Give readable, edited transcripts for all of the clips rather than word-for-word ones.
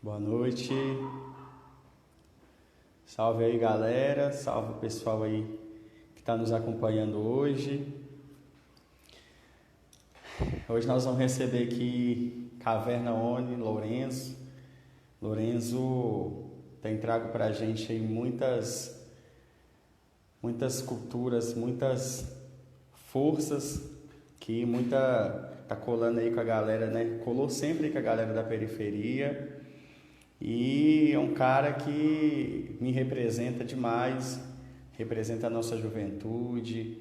Boa noite. Salve aí, galera. Salve o pessoal aí que está nos acompanhando hoje. Hoje nós vamos receber aqui Caverna Oni, Lourenço. Lourenço tem trago para a gente aí muitas culturas, muitas forças que tá colando aí com a galera, né? Colou sempre com a galera da periferia. E é um cara que me representa demais, representa a nossa juventude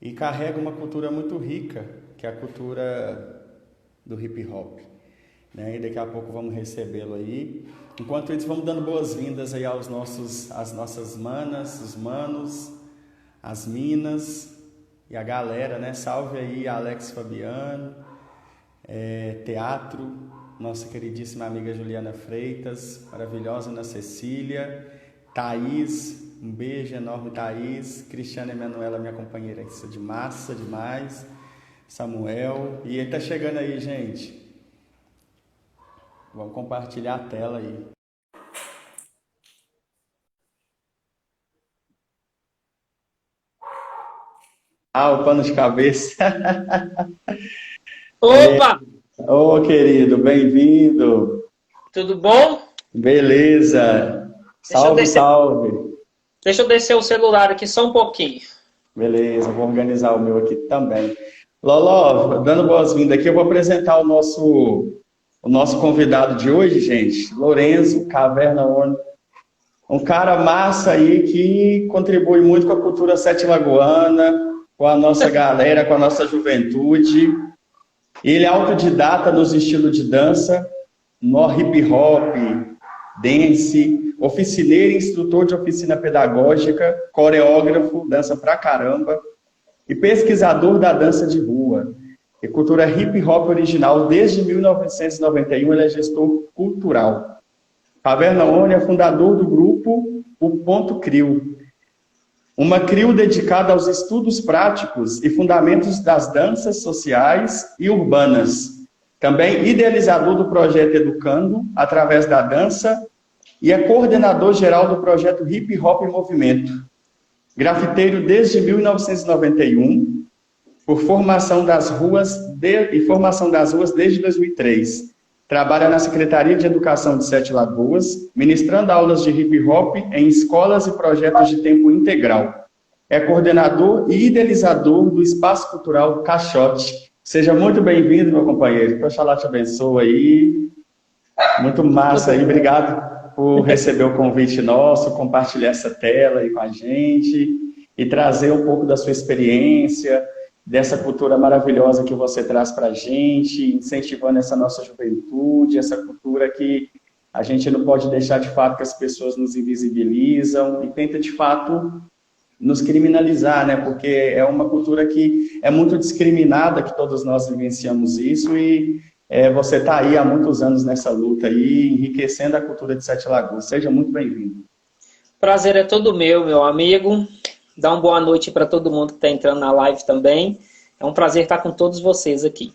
e carrega uma cultura muito rica, que é a cultura do hip hop, né? E daqui a pouco vamos recebê-lo aí. Enquanto isso, vamos dando boas-vindas aí às nossas manas, os manos, as minas e a galera, né? Salve aí Alex Fabiano, Teatro, nossa queridíssima amiga Juliana Freitas, maravilhosa Ana Cecília, Thaís, um beijo enorme, Thaís, Cristiana Emanuela, minha companheira, isso é de massa demais, Samuel, e ele tá chegando aí, gente. Vamos compartilhar a tela aí. O pano de cabeça. Opa! Ô, querido, bem-vindo. Tudo bom? Beleza. Deixa eu Salve, descer, salve. deixa eu descer o celular aqui só um pouquinho. Beleza, vou organizar o meu aqui também. Loló, dando boas-vindas aqui, eu vou apresentar o nosso convidado de hoje, gente. Lourenço Caverna Oni. Um cara massa aí que contribui muito com a cultura sete lagoana, com a nossa galera, com a nossa juventude. Ele é autodidata nos estilos de dança, no hip hop, dance, oficineiro e instrutor de oficina pedagógica, coreógrafo, dança pra caramba, e pesquisador da dança de rua e cultura hip hop original desde 1991, ele é gestor cultural. Caverna Oni é fundador do grupo O Ponto Crio, uma CRIO dedicada aos estudos práticos e fundamentos das danças sociais e urbanas. Também idealizador do projeto Educando, através da dança, e é coordenador geral do projeto Hip Hop em Movimento. Grafiteiro desde 1991, por formação das ruas desde 2003. Trabalha na Secretaria de Educação de Sete Lagoas, ministrando aulas de hip hop em escolas e projetos de tempo integral. É coordenador e idealizador do Espaço Cultural Caixote. Seja muito bem-vindo, meu companheiro. Que Oxalá te abençoe aí. Muito massa aí. Obrigado por receber o convite nosso, compartilhar essa tela aí com a gente e trazer um pouco da sua experiência, dessa cultura maravilhosa que você traz para a gente, incentivando essa nossa juventude, essa cultura que a gente não pode deixar de fato que as pessoas nos invisibilizam e tenta de fato nos criminalizar, né? Porque é uma cultura que é muito discriminada, que todos nós vivenciamos isso e você está aí há muitos anos nessa luta aí, enriquecendo a cultura de Sete Lagoas. Seja muito bem-vindo. Prazer é todo meu amigo. Dá uma boa noite para todo mundo que está entrando na live também. É um prazer estar com todos vocês aqui.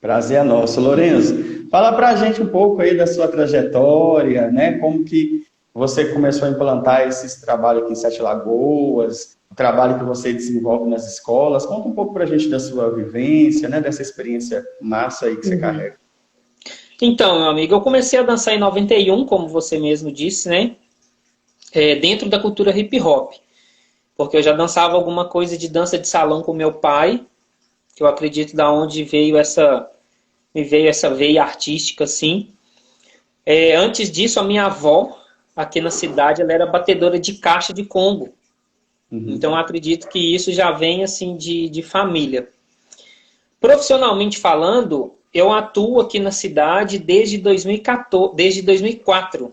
Prazer é nosso. Lourenço, fala pra gente um pouco aí da sua trajetória, né? Como que você começou a implantar esse trabalho aqui em Sete Lagoas, o trabalho que você desenvolve nas escolas. Conta um pouco pra gente da sua vivência, né? Dessa experiência massa aí que você carrega. Então, meu amigo, eu comecei a dançar em 91, como você mesmo disse, né? Dentro da cultura hip hop. Porque eu já dançava alguma coisa de dança de salão com meu pai, que eu acredito da onde me veio essa veia artística, assim. Antes disso, a minha avó, aqui na cidade, ela era batedora de caixa de Congo. Então, eu acredito que isso já vem, assim, de família. Profissionalmente falando, eu atuo aqui na cidade desde 2014, desde 2004.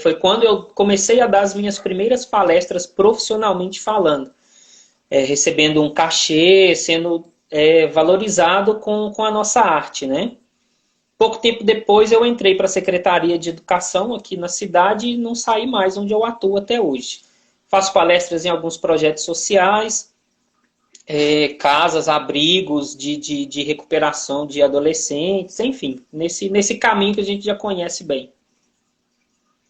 Foi quando eu comecei a dar as minhas primeiras palestras profissionalmente falando. Recebendo um cachê, sendo valorizado com a nossa arte, né? Pouco tempo depois eu entrei para a Secretaria de Educação aqui na cidade e não saí mais, onde eu atuo até hoje. Faço palestras em alguns projetos sociais, casas, abrigos de recuperação de adolescentes, enfim, nesse caminho que a gente já conhece bem.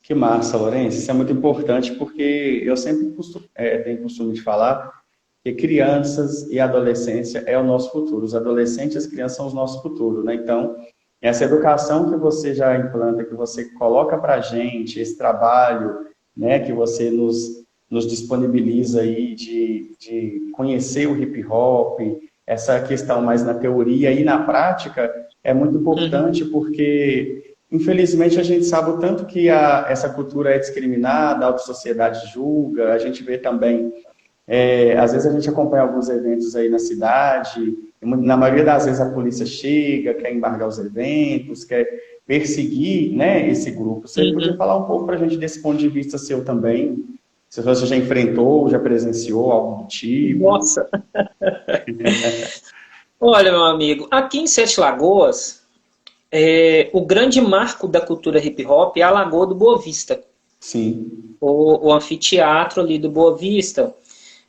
Que massa, Lourenço. Isso é muito importante porque eu sempre tenho costume de falar que crianças e adolescência é o nosso futuro. Os adolescentes e as crianças são o nosso futuro, né? Então, essa educação que você já implanta, que você coloca para a gente, esse trabalho, né, que você nos disponibiliza aí de conhecer o hip hop, essa questão mais na teoria e na prática, é muito importante porque, infelizmente, a gente sabe o tanto que essa cultura é discriminada, a sociedade julga, a gente vê também, às vezes a gente acompanha alguns eventos aí na cidade, na maioria das vezes a polícia chega, quer embargar os eventos, quer perseguir, né, esse grupo. Você podia falar um pouco para a gente desse ponto de vista seu também? Se você já enfrentou, já presenciou algo do tipo? Nossa! Olha, meu amigo, aqui em Sete Lagoas, o grande marco da cultura hip hop é a Lagoa do Boa Vista. Sim. O anfiteatro ali do Boa Vista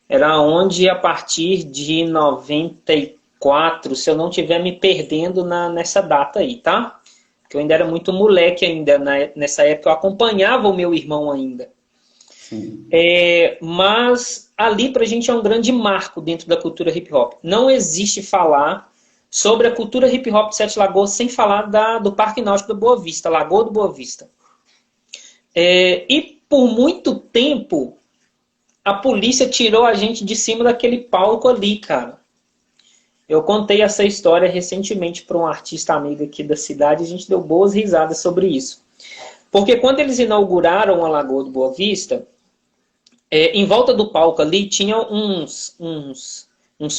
era onde, a partir de 94, se eu não estiver me perdendo nessa data aí, tá? Porque eu ainda era muito moleque ainda, nessa época eu acompanhava o meu irmão ainda. Mas ali pra gente é um grande marco dentro da cultura hip hop. Não existe falar sobre a cultura hip hop de Sete Lagoas sem falar do Parque Náutico do Boa Vista, Lagoa do Boa Vista. E por muito tempo a polícia tirou a gente de cima daquele palco ali, cara. Eu contei essa história recentemente para um artista amigo aqui da cidade e a gente deu boas risadas sobre isso. Porque quando eles inauguraram a Lagoa do Boa Vista, em volta do palco ali tinha uns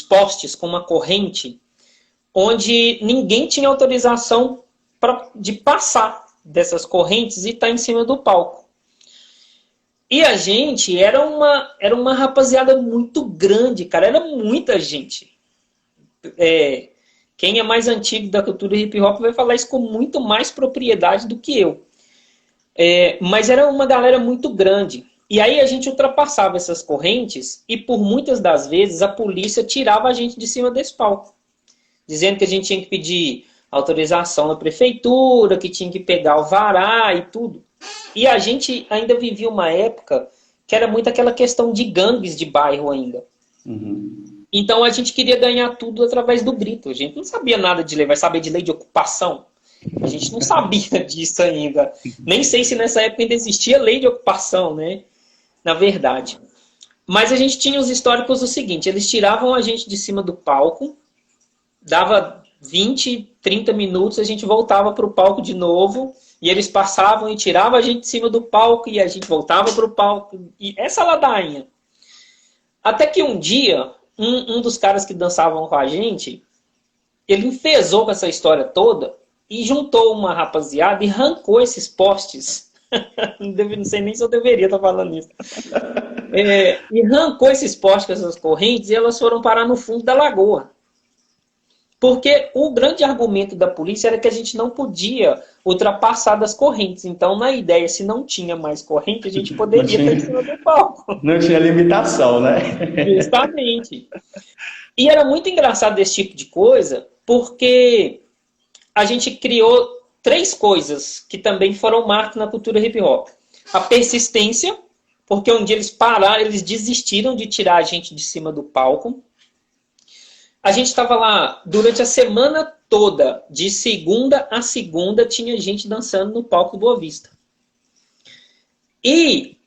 postes com uma corrente onde ninguém tinha autorização de passar dessas correntes e estar em cima do palco. E a gente era uma rapaziada muito grande, cara, era muita gente. Quem é mais antigo da cultura hip hop vai falar isso com muito mais propriedade do que eu. Mas era uma galera muito grande. E aí a gente ultrapassava essas correntes e por muitas das vezes a polícia tirava a gente de cima desse palco. Dizendo que a gente tinha que pedir autorização na prefeitura, que tinha que pegar o vará e tudo. E a gente ainda vivia uma época que era muito aquela questão de gangues de bairro ainda. Então a gente queria ganhar tudo através do grito. A gente não sabia nada de lei, vai saber de lei de ocupação. A gente não sabia disso ainda. Nem sei se nessa época ainda existia lei de ocupação, né? Na verdade. Mas a gente tinha os históricos do seguinte, eles tiravam a gente de cima do palco, dava 20, 30 minutos, a gente voltava para o palco de novo, e eles passavam e tiravam a gente de cima do palco, e a gente voltava para o palco, e essa ladainha. Até que um dia, um dos caras que dançavam com a gente, ele enfezou com essa história toda, e juntou uma rapaziada e arrancou esses postes. Não sei nem se eu deveria estar falando isso. E arrancou esses postes com essas correntes e elas foram parar no fundo da lagoa. Porque o grande argumento da polícia era que a gente não podia ultrapassar das correntes. Então, na ideia, se não tinha mais corrente, a gente poderia estar em cima do palco. Não tinha limitação, né? Justamente. E era muito engraçado esse tipo de coisa, porque a gente criou 3 coisas que também foram marcos na cultura hip hop. A persistência, porque um dia eles pararam, eles desistiram de tirar a gente de cima do palco. A gente estava lá durante a semana toda, de segunda a segunda, tinha gente dançando no palco do Boa Vista. E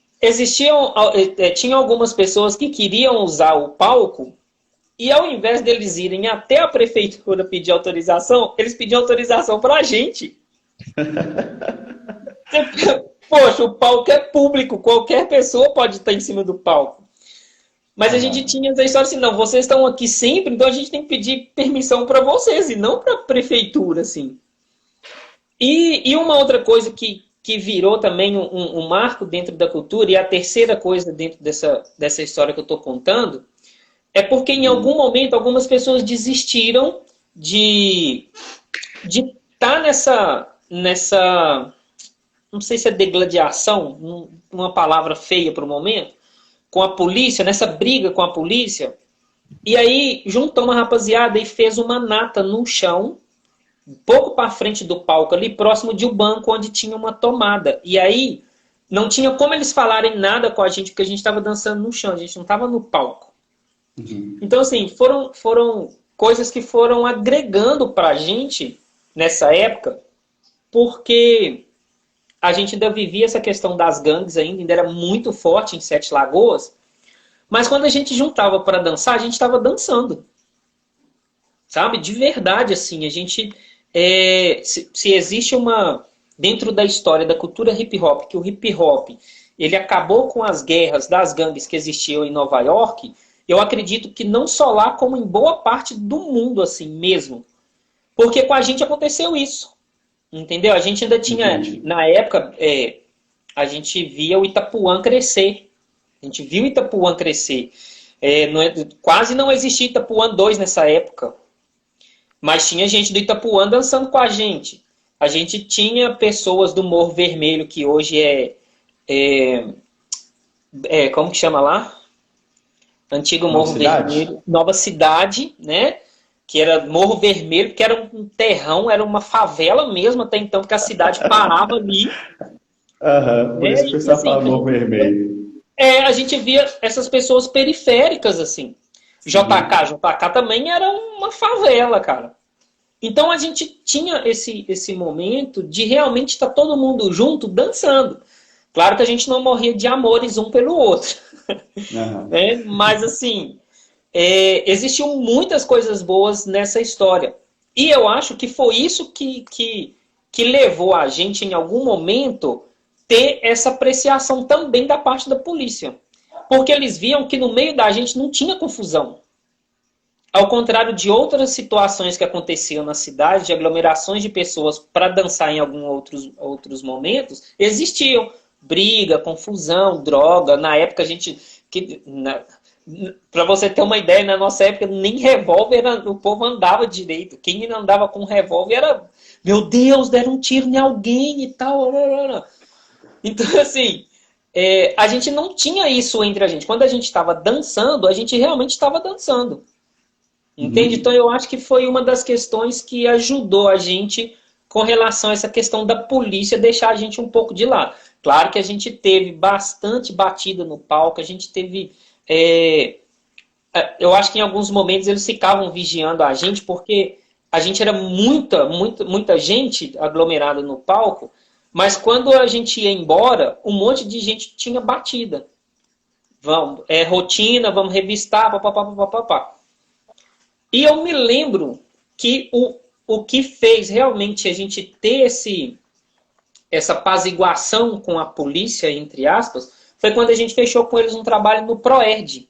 tinha algumas pessoas que queriam usar o palco e ao invés deles irem até a prefeitura pedir autorização, eles pediam autorização para a gente. Poxa, o palco é público, qualquer pessoa pode estar em cima do palco. Mas a gente tinha essa história assim, não, vocês estão aqui sempre, então a gente tem que pedir permissão para vocês e não para a prefeitura, assim. E uma outra coisa que virou também um marco dentro da cultura, e a terceira coisa dentro dessa história que eu estou contando, é porque em algum momento algumas pessoas desistiram de estar nessa, não sei se é degladiação, uma palavra feia para o momento, com a polícia, nessa briga com a polícia, E aí juntou uma rapaziada e fez uma nata no chão, um pouco para frente do palco ali, próximo de um banco onde tinha uma tomada. E aí não tinha como eles falarem nada com a gente, porque a gente estava dançando no chão, a gente não estava no palco. Uhum. Então, assim, foram coisas que foram agregando para a gente nessa época, porque a gente ainda vivia essa questão das gangues ainda era muito forte em Sete Lagoas, mas quando a gente juntava para dançar, a gente estava dançando. Sabe? De verdade, assim, a gente... se existe uma... Dentro da história da cultura hip hop, que o hip hop ele acabou com as guerras das gangues que existiam em Nova York, eu acredito que não só lá, como em boa parte do mundo, assim mesmo. Porque com a gente aconteceu isso. Entendeu? A gente ainda tinha, Entendi. na época, a gente via o Itapuã crescer. A gente viu o Itapuã crescer. Quase não existia Itapuã 2 nessa época. Mas tinha gente do Itapuã dançando com a gente. A gente tinha pessoas do Morro Vermelho, que hoje como que chama lá? Antigo Nova Morro Cidade? Vermelho. Nova Cidade, né? Que era Morro Vermelho, que era um terrão, era uma favela mesmo até então, porque a cidade parava ali. Aham, por isso que o E pessoal assim, fala Morro Vermelho. a gente via essas pessoas periféricas, assim. Sim. JK também era uma favela, cara. Então a gente tinha esse momento de realmente estar todo mundo junto dançando. Claro que a gente não morria de amores um pelo outro, Aham. né? Mas assim, existiam muitas coisas boas nessa história. E eu acho que foi isso que levou a gente, em algum momento, ter essa apreciação também da parte da polícia. Porque eles viam que no meio da gente não tinha confusão. Ao contrário de outras situações que aconteciam na cidade, de aglomerações de pessoas para dançar em alguns outros momentos, existiam briga, confusão, droga. Na época a gente... Para você ter uma ideia, na nossa época nem revólver o povo andava direito. Quem não andava com revólver era... Meu Deus, deram um tiro em alguém e tal. Então, assim, a gente não tinha isso entre a gente. Quando a gente estava dançando, a gente realmente estava dançando. Entende? Então Uhum. eu acho que foi uma das questões que ajudou a gente com relação a essa questão da polícia deixar a gente um pouco de lado. Claro que a gente teve bastante batida no palco, a gente teve... eu acho que em alguns momentos eles ficavam vigiando a gente porque a gente era muita gente aglomerada no palco, mas quando a gente ia embora, um monte de gente tinha batida. Vamos, rotina, vamos revistar, papapá, papapá. E eu me lembro que o que fez realmente a gente ter essa apaziguação com a polícia, entre aspas, foi quando a gente fechou com eles um trabalho no Proerd.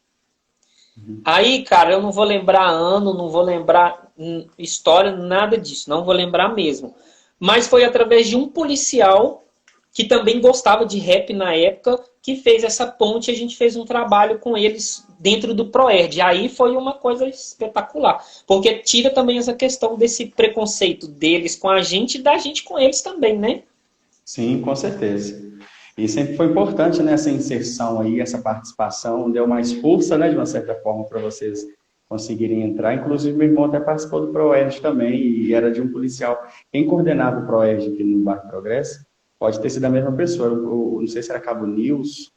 Aí, cara, eu não vou lembrar ano, não vou lembrar história, nada disso, não vou lembrar mesmo. Mas foi através de um policial que também gostava de rap na época, que fez essa ponte e a gente fez um trabalho com eles dentro do Proerd. Aí foi uma coisa espetacular, porque tira também essa questão desse preconceito deles com a gente e da gente com eles também, né? Sim, com certeza. E sempre foi importante, né, essa inserção aí, essa participação, deu mais força, né, de uma certa forma, para vocês conseguirem entrar. Inclusive, meu irmão até participou do Proerd também, e era de um policial. Quem coordenava o Proerd aqui no Bairro Progresso, pode ter sido a mesma pessoa. Eu não sei se era Cabo Nils,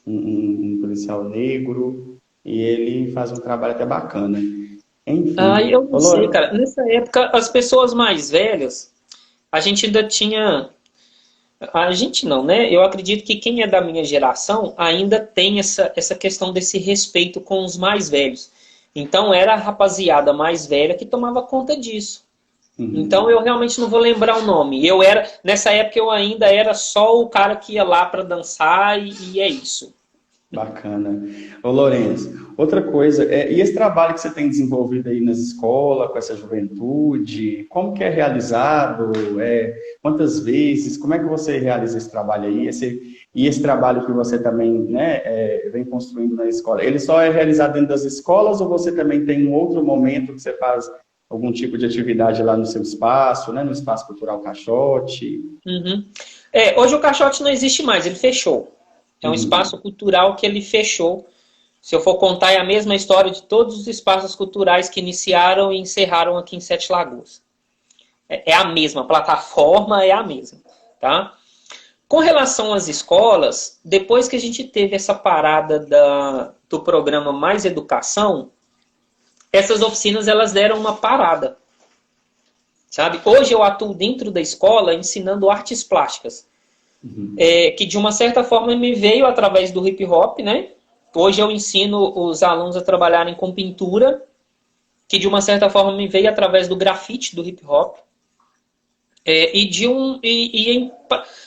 um policial negro, e ele faz um trabalho até bacana. Enfim. Eu não Ô, sei, Lore, cara. Nessa época, as pessoas mais velhas, a gente ainda tinha... A gente não, né? Eu acredito que quem é da minha geração ainda tem essa questão desse respeito com os mais velhos. Então era a rapaziada mais velha que tomava conta disso. Então eu realmente não vou lembrar o nome. Nessa época eu ainda era só o cara que ia lá para dançar e é isso. bacana. Ô, Lourenço, outra coisa, e esse trabalho que você tem desenvolvido aí nas escolas, com essa juventude, como que é realizado? Quantas vezes? Como é que você realiza esse trabalho aí? E esse trabalho que você também, né, vem construindo na escola, ele só é realizado dentro das escolas ou você também tem um outro momento que você faz algum tipo de atividade lá no seu espaço, né, no Espaço Cultural Caixote? Uhum. Hoje o Caixote não existe mais, ele fechou. É um Uhum. espaço cultural que ele fechou. Se eu for contar, é a mesma história de todos os espaços culturais que iniciaram e encerraram aqui em Sete Lagoas. É a mesma, a plataforma é a mesma, tá? Com relação às escolas, depois que a gente teve essa parada do programa Mais Educação, essas oficinas elas deram uma parada, sabe? Hoje eu atuo dentro da escola ensinando artes plásticas, que de uma certa forma me veio através do hip hop, né? Hoje eu ensino os alunos a trabalharem com pintura, que de uma certa forma me veio através do grafite do hip hop.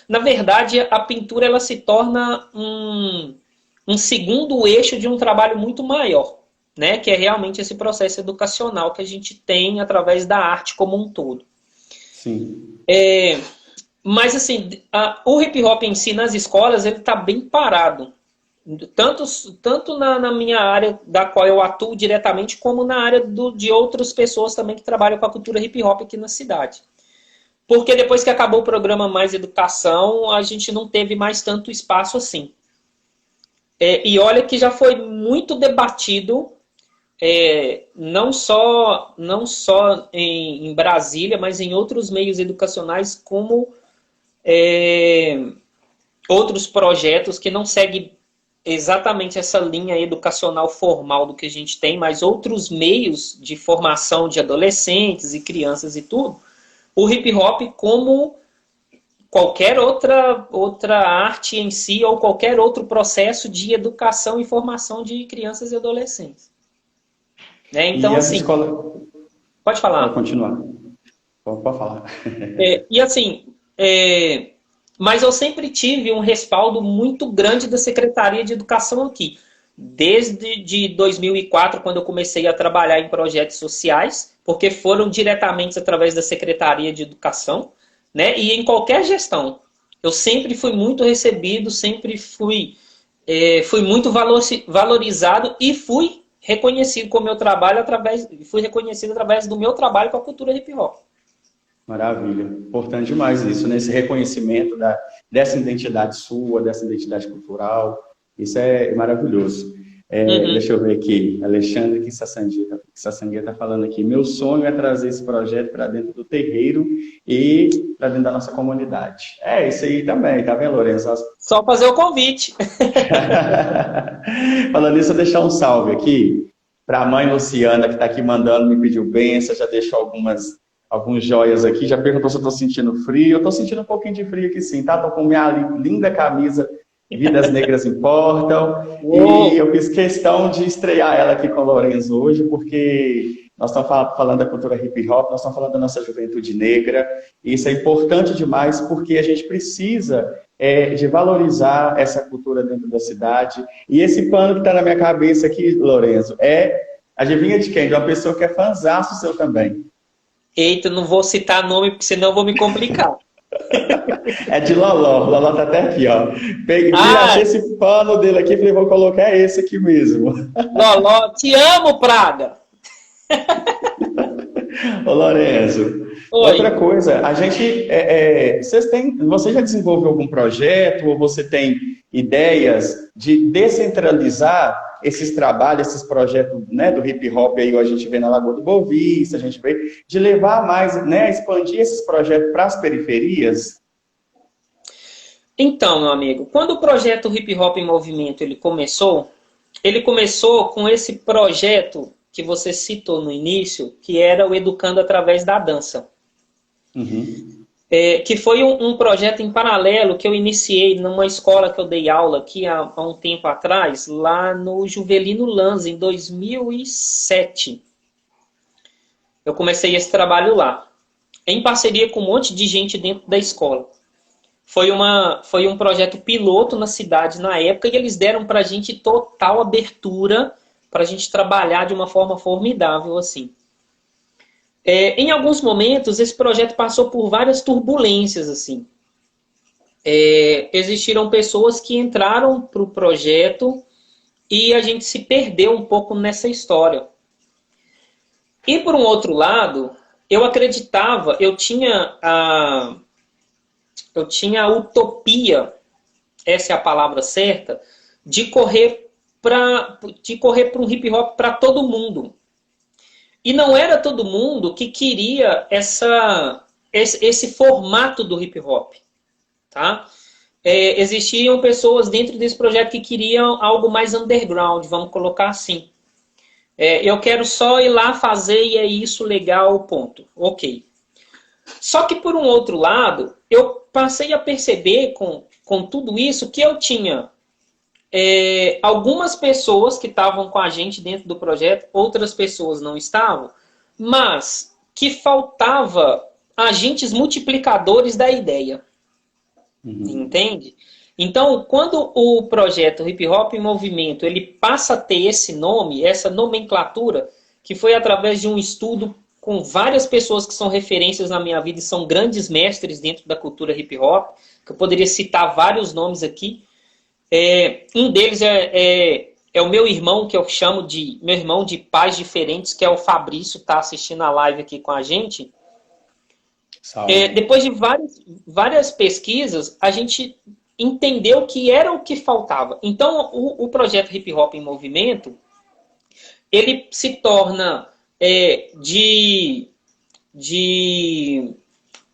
Na verdade, a pintura ela se torna um segundo eixo de um trabalho muito maior, né? Que é realmente esse processo educacional que a gente tem através da arte como um todo. Sim. Mas assim, o hip hop em si nas escolas ele está bem parado. Tanto na minha área da qual eu atuo diretamente, como na área de outras pessoas também que trabalham com a cultura hip hop aqui na cidade. Porque depois que acabou o programa Mais Educação, a gente não teve mais tanto espaço assim. E olha que já foi muito debatido, não só em Brasília, mas em outros meios educacionais, como outros projetos que não seguem exatamente essa linha educacional formal do que a gente tem, mas outros meios de formação de adolescentes e crianças e tudo, o hip hop como qualquer outra arte em si ou qualquer outro processo de educação e formação de crianças e adolescentes. Então, assim... Pode falar. Pode continuar. Pode falar. E assim... Mas eu sempre tive um respaldo muito grande da Secretaria de Educação aqui. Desde 2004, quando eu comecei a trabalhar em projetos sociais, porque foram diretamente através da Secretaria de Educação, né? E em qualquer gestão. Eu sempre fui muito recebido, sempre fui muito valorizado e fui reconhecido com o meu trabalho através do meu trabalho com a cultura hip hop. Maravilha. Importante demais isso, né? Esse reconhecimento dessa identidade sua, dessa identidade cultural. Isso é maravilhoso. Deixa eu ver aqui. Alexandre Kissasanguia está falando aqui. Meu sonho é trazer esse projeto para dentro do terreiro e para dentro da nossa comunidade. Isso aí também, tá vendo, Lourenço? Só fazer o convite. Falando nisso, eu vou deixar um salve aqui para a mãe Luciana, que está aqui mandando, me pediu bênção, já deixou alguns joias aqui, já perguntou se eu estou sentindo frio. Eu estou sentindo um pouquinho de frio aqui sim, tá? Estou com minha linda camisa Vidas Negras Importam. E eu fiz questão de estrear ela aqui com o Lourenço hoje, porque nós estamos falando da cultura hip hop, nós estamos falando da nossa juventude negra. E isso é importante demais, porque a gente precisa de valorizar essa cultura dentro da cidade. E esse pano que está na minha cabeça aqui, Lourenço, adivinha de quem? De uma pessoa que é fãzaço seu também. Eita, não vou citar nome, porque senão eu vou me complicar. É de Loló. Loló tá até aqui, ó. Achei esse pano dele aqui e falei, vou colocar esse aqui mesmo. Loló, te amo, Praga! Ô, Lourenço, outra coisa, a gente... você já desenvolveu algum projeto ou você tem ideias de descentralizar esses trabalhos, esses projetos, né, do hip hop aí, a gente vê na Lagoa do Boa Vista, a gente vê, de levar mais, né, expandir esses projetos para as periferias? Então, meu amigo, quando o projeto Hip Hop em Movimento ele começou com esse projeto que você citou no início, que era o Educando através da Dança. Que foi um projeto em paralelo que eu iniciei numa escola que eu dei aula aqui há um tempo atrás, lá no Juvelino Lanza, em 2007. Eu comecei esse trabalho lá, em parceria com um monte de gente dentro da escola. Foi um projeto piloto na cidade na época e eles deram para a gente total abertura para a gente trabalhar de uma forma formidável assim. Em alguns momentos, esse projeto passou por várias turbulências, assim. Existiram pessoas que entraram para o projeto e a gente se perdeu um pouco nessa história. E, por um outro lado, eu acreditava, eu tinha a utopia, essa é a palavra certa, de correr de correr para um hip hop para todo mundo. E não era todo mundo que queria esse formato do hip hop. Tá? Existiam pessoas dentro desse projeto que queriam algo mais underground, vamos colocar assim. Eu quero só ir lá fazer e é isso, legal, ponto. Ok. Só que por um outro lado, eu passei a perceber com tudo isso que eu tinha algumas pessoas que estavam com a gente dentro do projeto, outras pessoas não estavam, mas que faltava agentes multiplicadores da ideia. Entende? Então, quando o projeto Hip Hop em Movimento ele passa a ter esse nome, essa nomenclatura, que foi através de um estudo com várias pessoas que são referências na minha vida e são grandes mestres dentro da cultura hip hop, que eu poderia citar vários nomes aqui. Um deles é o meu irmão, que eu chamo de meu irmão de pais diferentes, que é o Fabrício, está assistindo a live aqui com a gente. Depois de várias pesquisas, a gente entendeu que era o que faltava. Então, o projeto Hip Hop em Movimento, ele se torna de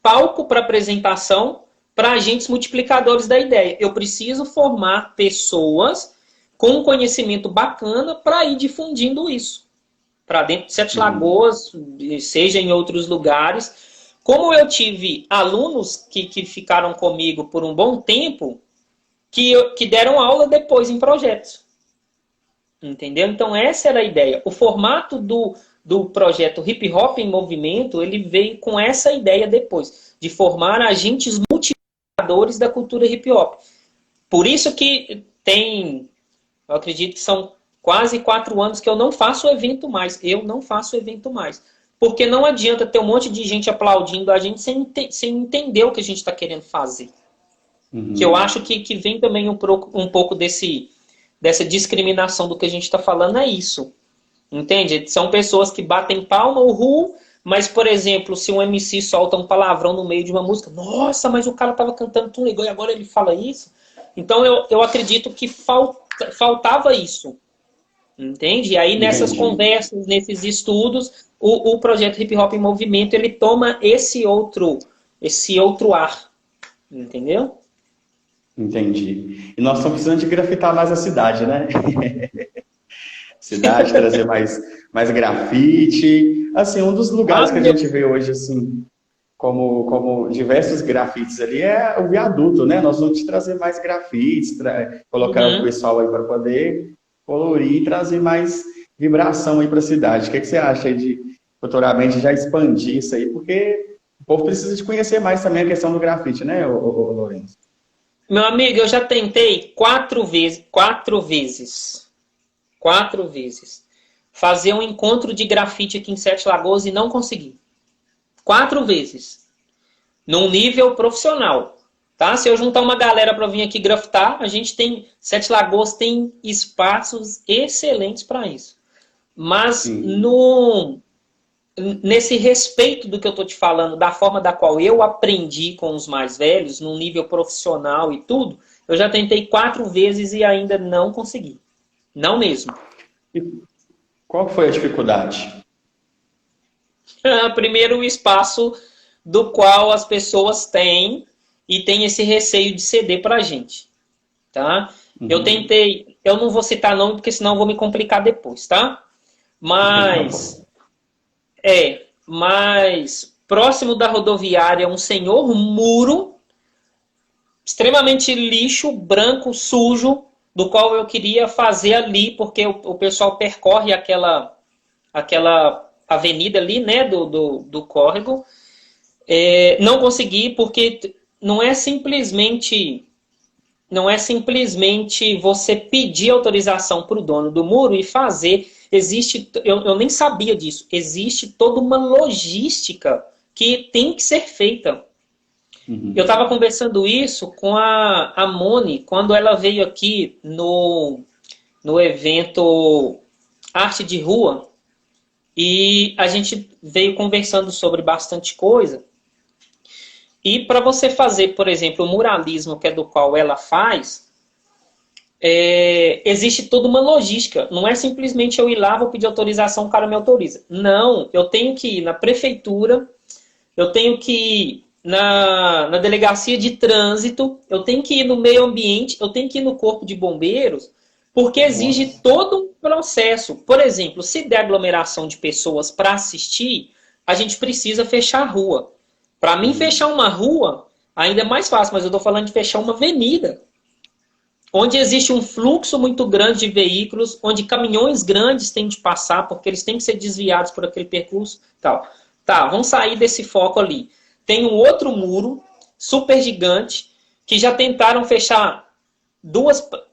palco para apresentação para agentes multiplicadores da ideia. Eu preciso formar pessoas com um conhecimento bacana para ir difundindo isso. Para dentro de Sete Lagoas, seja em outros lugares. Como eu tive alunos que ficaram comigo por um bom tempo, que deram aula depois em projetos. Entendeu? Então essa era a ideia. O formato do projeto Hip Hop em Movimento, ele veio com essa ideia depois, de formar agentes multiplicadores da cultura hip hop. Por isso que eu acredito que são quase 4 anos que eu não faço evento mais. Eu não faço evento mais. Porque não adianta ter um monte de gente aplaudindo a gente sem entender o que a gente está querendo fazer. Que eu acho que vem também um pouco dessa discriminação do que a gente está falando, é isso. Entende? São pessoas que batem palma, mas, por exemplo, se um MC solta um palavrão no meio de uma música, nossa, mas o cara estava cantando tão legal e agora ele fala isso. Então, eu acredito que faltava isso. Entende? E aí, nessas conversas, nesses estudos, o projeto Hip Hop em Movimento, ele toma esse outro ar. Entendeu? Entendi. E nós estamos precisando de grafitar mais a cidade, né? Cidade, trazer mais grafite. Assim, um dos lugares que a gente vê hoje, assim, como diversos grafites ali, é o viaduto, né? Nós vamos trazer mais grafites, colocar o pessoal aí para poder colorir e trazer mais vibração aí para a cidade. O que você acha aí de futuramente já expandir isso aí? Porque o povo precisa de conhecer mais também a questão do grafite, né, Lourenço? Meu amigo, eu já tentei 4 vezes fazer um encontro de grafite aqui em Sete Lagoas e não consegui. 4 vezes. Num nível profissional. Tá? Se eu juntar uma galera para vir aqui grafitar, Sete Lagoas tem espaços excelentes para isso. Mas nesse respeito do que eu estou te falando, da forma da qual eu aprendi com os mais velhos, num nível profissional e tudo, eu já tentei 4 vezes e ainda não consegui. Não mesmo. E qual foi a dificuldade? Primeiro, o espaço do qual as pessoas têm e tem esse receio de ceder para a gente. Tá? Eu tentei, eu não vou citar nome porque senão eu vou me complicar depois, tá? Mas próximo da rodoviária, um senhor muro, extremamente lixo, branco, sujo, do qual eu queria fazer ali, porque o pessoal percorre aquela avenida ali, né, do córrego. Não consegui, porque não é simplesmente você pedir autorização para o dono do muro e fazer. Eu nem sabia disso. Existe toda uma logística que tem que ser feita. Eu estava conversando isso com a Moni, quando ela veio aqui no evento Arte de Rua, e a gente veio conversando sobre bastante coisa. E para você fazer, por exemplo, o muralismo, que é do qual ela faz, existe toda uma logística. Não é simplesmente eu ir lá, vou pedir autorização, o cara me autoriza. Não, eu tenho que ir na prefeitura, eu tenho que ir na delegacia de trânsito, eu tenho que ir no meio ambiente, eu tenho que ir no corpo de bombeiros, porque exige Nossa. todo um processo. Por exemplo, se der aglomeração de pessoas para assistir, a gente precisa fechar a rua. Para mim, fechar uma rua ainda é mais fácil, mas eu estou falando de fechar uma avenida, onde existe um fluxo muito grande de veículos, onde caminhões grandes têm de passar, porque eles têm que ser desviados por aquele percurso. Tal. Tá, vamos sair desse foco ali. Tem um outro muro, super gigante, que já tentaram fechar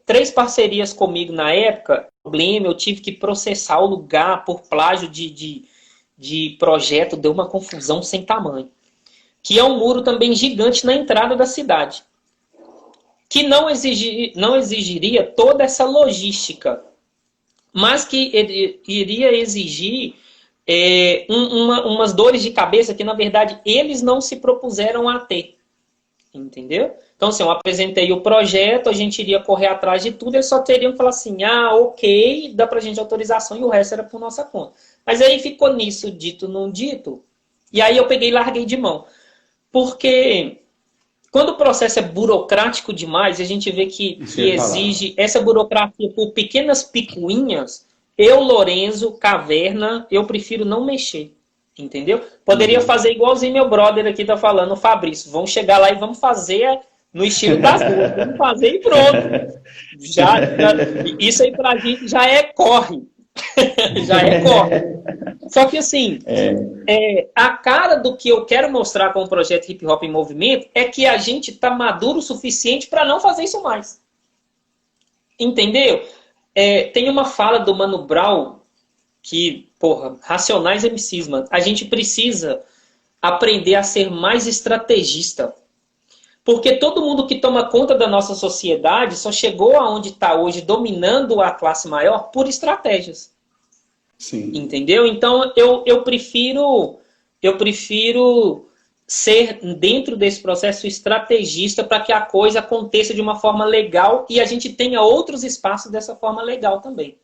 3 parcerias comigo na época. O problema, eu tive que processar o lugar por plágio de projeto, deu uma confusão sem tamanho. Que é um muro também gigante na entrada da cidade. Que não exigiria toda essa logística, mas que iria exigir umas dores de cabeça que, na verdade, eles não se propuseram a ter. Entendeu? Então, assim, eu apresentei o projeto, a gente iria correr atrás de tudo, eles só teriam que falar assim, ok, dá pra gente autorização, e o resto era por nossa conta. Mas aí ficou nisso, dito, não dito, e aí eu peguei e larguei de mão. Porque quando o processo é burocrático demais, a gente vê que exige essa burocracia por pequenas picuinhas, Lorenzo, Caverna, eu prefiro não mexer. Entendeu? Poderia fazer igualzinho meu brother aqui tá falando, o Fabrício. Vamos chegar lá e vamos fazer no estilo das ruas. Vamos fazer e pronto. Isso aí pra gente já é corre. Já é corre. Só que assim, a cara do que eu quero mostrar com o projeto Hip Hop em Movimento é que a gente tá maduro o suficiente para não fazer isso mais. Entendeu? Tem uma fala do Mano Brown que, Racionais MCs, mano, a gente precisa aprender a ser mais estrategista. Porque todo mundo que toma conta da nossa sociedade só chegou aonde está hoje, dominando a classe maior, por estratégias. Sim. Entendeu? Então, eu prefiro ser, dentro desse processo, estrategista para que a coisa aconteça de uma forma legal e a gente tenha outros espaços dessa forma legal também.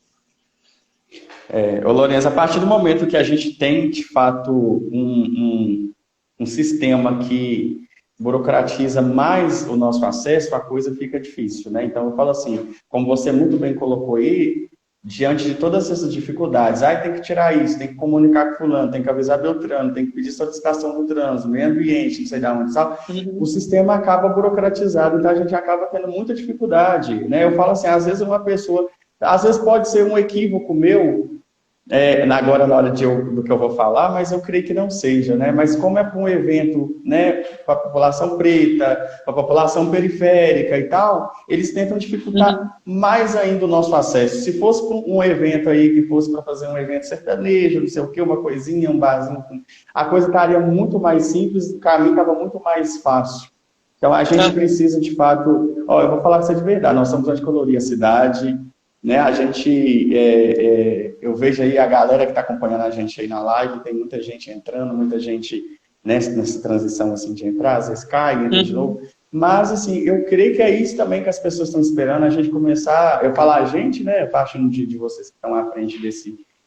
Ô Lourenço, a partir do momento que a gente tem, de fato, um sistema que burocratiza mais o nosso acesso, a coisa fica difícil, né? Então, eu falo assim, como você muito bem colocou aí, diante de todas essas dificuldades, tem que tirar isso, tem que comunicar com fulano, tem que avisar Beltrano, tem que pedir solicitação do trânsito, meio ambiente, não sei de onde, sabe? O sistema acaba burocratizado, então a gente acaba tendo muita dificuldade, né? Eu falo assim, às vezes uma pessoa, às vezes pode ser um equívoco meu, agora na hora do que eu vou falar, mas eu creio que não seja, né? Mas como é para um evento, né, para a população preta, para a população periférica e tal, eles tentam dificultar mais ainda o nosso acesso. Se fosse um evento aí que fosse para fazer um evento sertanejo, não sei o que, uma coisinha, um barzinho, a coisa estaria muito mais simples, o caminho estava muito mais fácil. Então a gente precisa, de fato, eu vou falar isso de verdade, nós somos onde colorir a cidade, né? A gente, eu vejo aí a galera que está acompanhando a gente aí na live, tem muita gente entrando, muita gente nessa transição assim de entrar, às vezes cai, entra de novo. Mas, assim, eu creio que é isso também que as pessoas estão esperando, a gente começar, eu falar a gente, né, partindo de vocês que estão à frente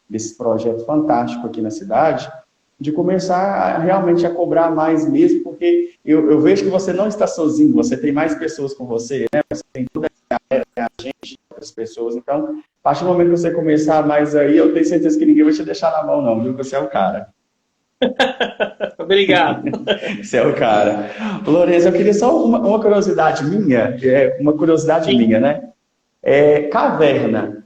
desse projeto fantástico aqui na cidade, de começar realmente a cobrar mais mesmo, porque eu vejo que você não está sozinho, você tem mais pessoas com você, né? Você tem toda a galera, a gente, outras pessoas. Então, a partir do momento que você começar mais aí, eu tenho certeza que ninguém vai te deixar na mão, não, viu? Você é o cara. Obrigado. Você é o cara. Lourenço, eu queria só uma curiosidade minha, minha, né? Caverna.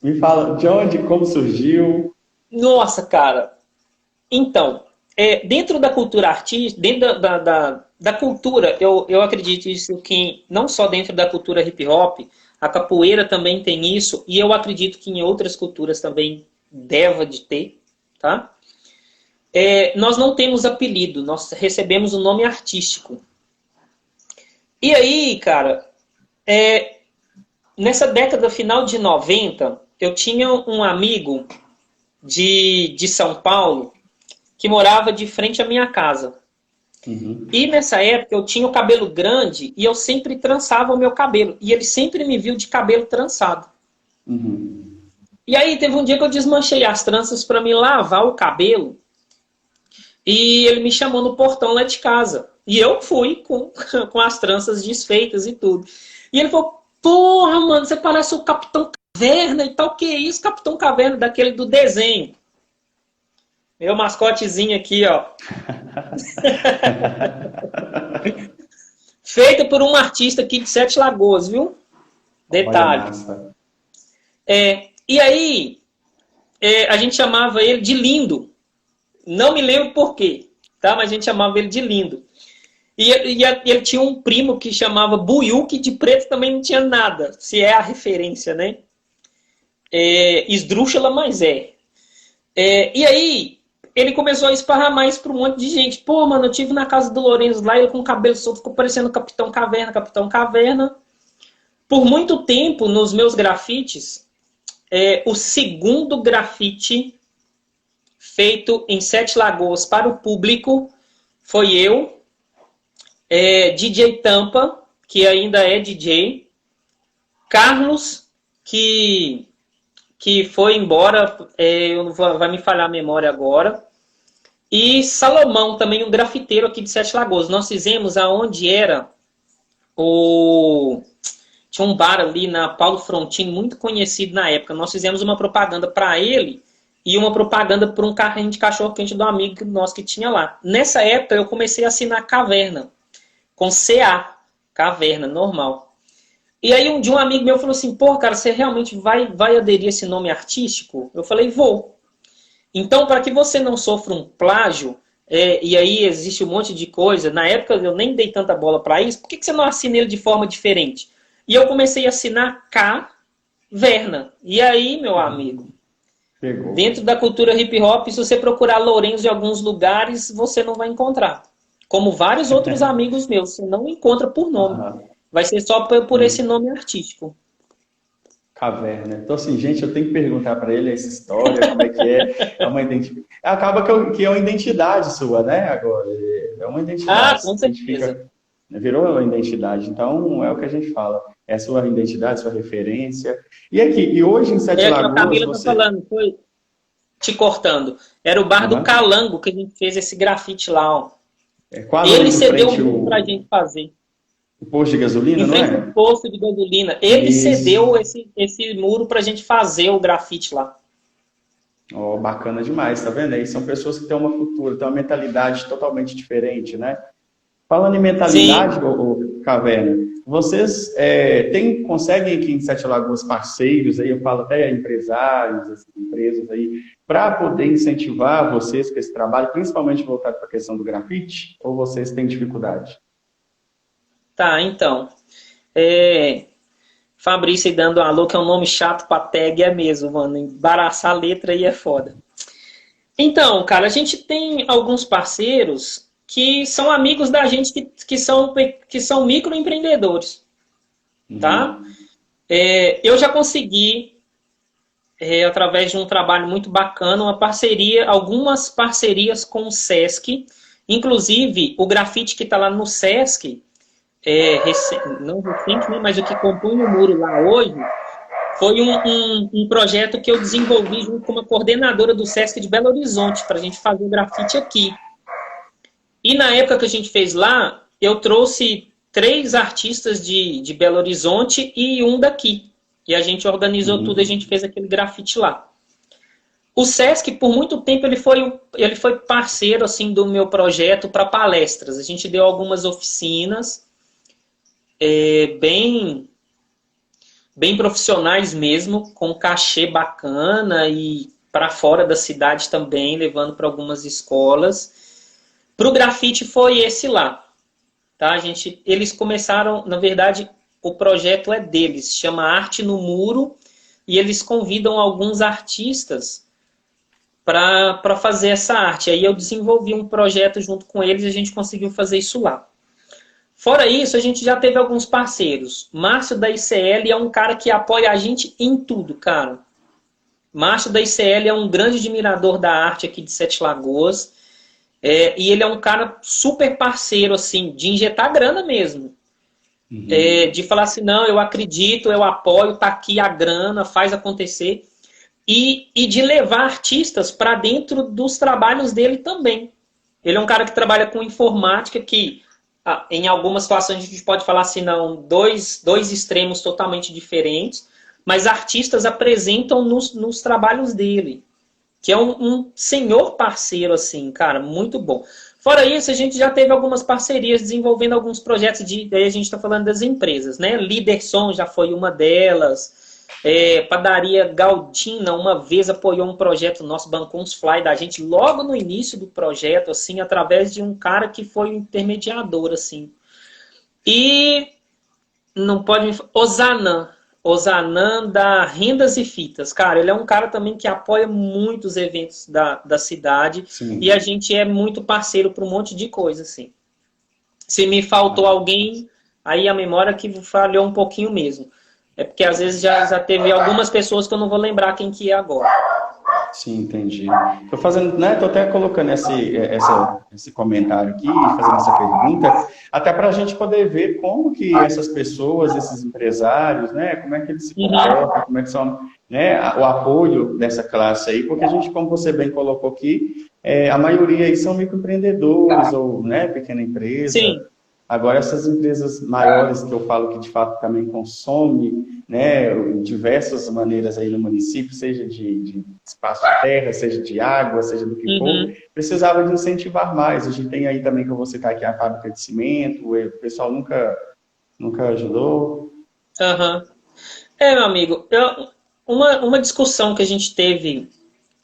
Me fala de onde, como surgiu. Nossa, cara. Então, dentro da cultura artística, dentro da cultura, eu acredito isso que não só dentro da cultura hip hop, a capoeira também tem isso, e eu acredito que em outras culturas também deva de ter, tá? Nós não temos apelido, nós recebemos o nome artístico. E aí, cara, nessa década final de 90, eu tinha um amigo de São Paulo que morava de frente à minha casa. Uhum. E nessa época eu tinha o cabelo grande e eu sempre trançava o meu cabelo. E ele sempre me viu de cabelo trançado. Uhum. E aí teve um dia que eu desmanchei as tranças para me lavar o cabelo. E ele me chamou no portão lá de casa. E eu fui com as tranças desfeitas e tudo. E ele falou, porra, mano, você parece o Capitão Caverna e tal. Que isso, Capitão Caverna, daquele do desenho. Meu mascotezinho aqui, ó. Feita por um artista aqui de Sete Lagoas, viu? Olha, Detalhe. massa. E aí, a gente chamava ele de Lindo. Não me lembro por quê, tá? Mas a gente chamava ele de Lindo. E ele tinha um primo que chamava Buiú, que de preto também não tinha nada, se é a referência, né? Esdrúxula, mas é. E aí, ele começou a esparramar isso para um monte de gente. Pô, mano, eu tive na casa do Lourenço lá, ele com o cabelo solto, ficou parecendo Capitão Caverna, Capitão Caverna. Por muito tempo, nos meus grafites, o segundo grafite feito em Sete Lagoas para o público foi eu, DJ Tampa, que ainda é DJ, Carlos, que foi embora, vai me falhar a memória agora, e Salomão, também um grafiteiro aqui de Sete Lagoas. Nós fizemos aonde era tinha um bar ali na Paulo Frontini, muito conhecido na época. Nós fizemos uma propaganda para ele e uma propaganda para um carrinho de cachorro-quente do amigo nosso que tinha lá. Nessa época eu comecei a assinar Caverna, com CA, Caverna, normal. E aí um dia um amigo meu falou assim, pô, cara, você realmente vai aderir a esse nome artístico? Eu falei, vou. Então, para que você não sofra um plágio, e aí existe um monte de coisa, na época eu nem dei tanta bola para isso, por que você não assina ele de forma diferente? E eu comecei a assinar Caverna. E aí, meu amigo, Pegou. dentro da cultura hip hop, se você procurar Lourenço em alguns lugares, você não vai encontrar. Como vários outros amigos meus, você não encontra por nome. Aham. Vai ser só por esse nome artístico. Caverna. Então, assim, gente, eu tenho que perguntar para ele essa história, como é que é. É uma identidade. Acaba que é uma identidade sua, né? Agora, é uma identidade. Ah, com certeza. Virou uma identidade. Então, é o que a gente fala. É sua identidade, sua referência. E aqui, e hoje em Sete A Lagoas, Camila você... tá falando, foi te cortando. Era o bar do Calango que a gente fez esse grafite lá, ó. Quase Ele em cedeu frente o muro pra gente fazer. o posto de gasolina, Em não frente é? ao posto de gasolina. Ele Isso. cedeu esse muro pra gente fazer o grafite lá. Oh, bacana demais, tá vendo? Aí são pessoas que têm uma cultura, têm uma mentalidade totalmente diferente, né? Falando em mentalidade, Caverna, vocês conseguem aqui em Sete Lagoas parceiros, aí eu falo até empresários, assim, empresas aí, para poder incentivar vocês com esse trabalho, principalmente voltado para a questão do grafite, ou vocês têm dificuldade? Tá, então. Fabrício aí dando um alô, que é um nome chato pra tag, é mesmo, mano. Embaraçar a letra aí é foda. Então, cara, a gente tem alguns parceiros que são amigos da gente que são microempreendedores, tá? Eu já consegui, através de um trabalho muito bacana, algumas parcerias com o Sesc. Inclusive, o grafite que está lá no Sesc, não recente, né, mas o que compõe o muro lá hoje, foi um projeto que eu desenvolvi junto com uma coordenadora do Sesc de Belo Horizonte, para a gente fazer o grafite aqui. E na época que a gente fez lá, eu trouxe 3 artistas de Belo Horizonte e um daqui. E a gente organizou tudo, a gente fez aquele grafite lá. O Sesc, por muito tempo, ele foi parceiro assim, do meu projeto para palestras. A gente deu algumas oficinas bem profissionais mesmo, com cachê bacana e para fora da cidade também, levando para algumas escolas. Para o grafite foi esse lá. Tá, eles começaram, na verdade, o projeto é deles, chama Arte no Muro, e eles convidam alguns artistas para fazer essa arte. Aí eu desenvolvi um projeto junto com eles e a gente conseguiu fazer isso lá. Fora isso, a gente já teve alguns parceiros. Márcio da ICL é um cara que apoia a gente em tudo, cara. Márcio da ICL é um grande admirador da arte aqui de Sete Lagoas. E ele é um cara super parceiro, assim, de injetar grana mesmo. Uhum. De falar assim, não, eu acredito, eu apoio, tá aqui a grana, faz acontecer. E de levar artistas para dentro dos trabalhos dele também. Ele é um cara que trabalha com informática, que em algumas situações a gente pode falar assim, não, dois extremos totalmente diferentes, mas artistas apresentam nos trabalhos dele, que é um senhor parceiro, assim, cara, muito bom. Fora isso, a gente já teve algumas parcerias desenvolvendo alguns projetos daí a gente está falando das empresas, né? Liderson já foi uma delas. Padaria Galdina uma vez apoiou um projeto nosso, bancou uns fly da gente logo no início do projeto, assim, através de um cara que foi um intermediador, assim. E não pode me... Osanã da Rendas e Fitas. Cara, ele é um cara também que apoia muitos eventos da cidade. Sim. E a gente é muito parceiro para um monte de coisa, assim. Se me faltou alguém, aí a memória que falhou um pouquinho mesmo. É porque às vezes já teve algumas pessoas que eu não vou lembrar quem que é agora. Sim, entendi. Tô fazendo, né? Tô até colocando esse comentário aqui, fazendo essa pergunta, até para a gente poder ver como que essas pessoas, esses empresários, né? Como é que eles se comportam, como é que são, né? O apoio dessa classe aí, porque a gente, como você bem colocou aqui, a maioria aí são microempreendedores ou, né? Pequena empresa. Sim. Agora, essas empresas maiores, que eu falo que de fato também consomem, né, diversas maneiras aí no município, seja de espaço de terra, seja de água, seja do que for, precisava de incentivar mais. A gente tem aí também, que eu vou citar aqui, a fábrica de cimento, o pessoal nunca ajudou. Meu amigo, uma discussão que a gente teve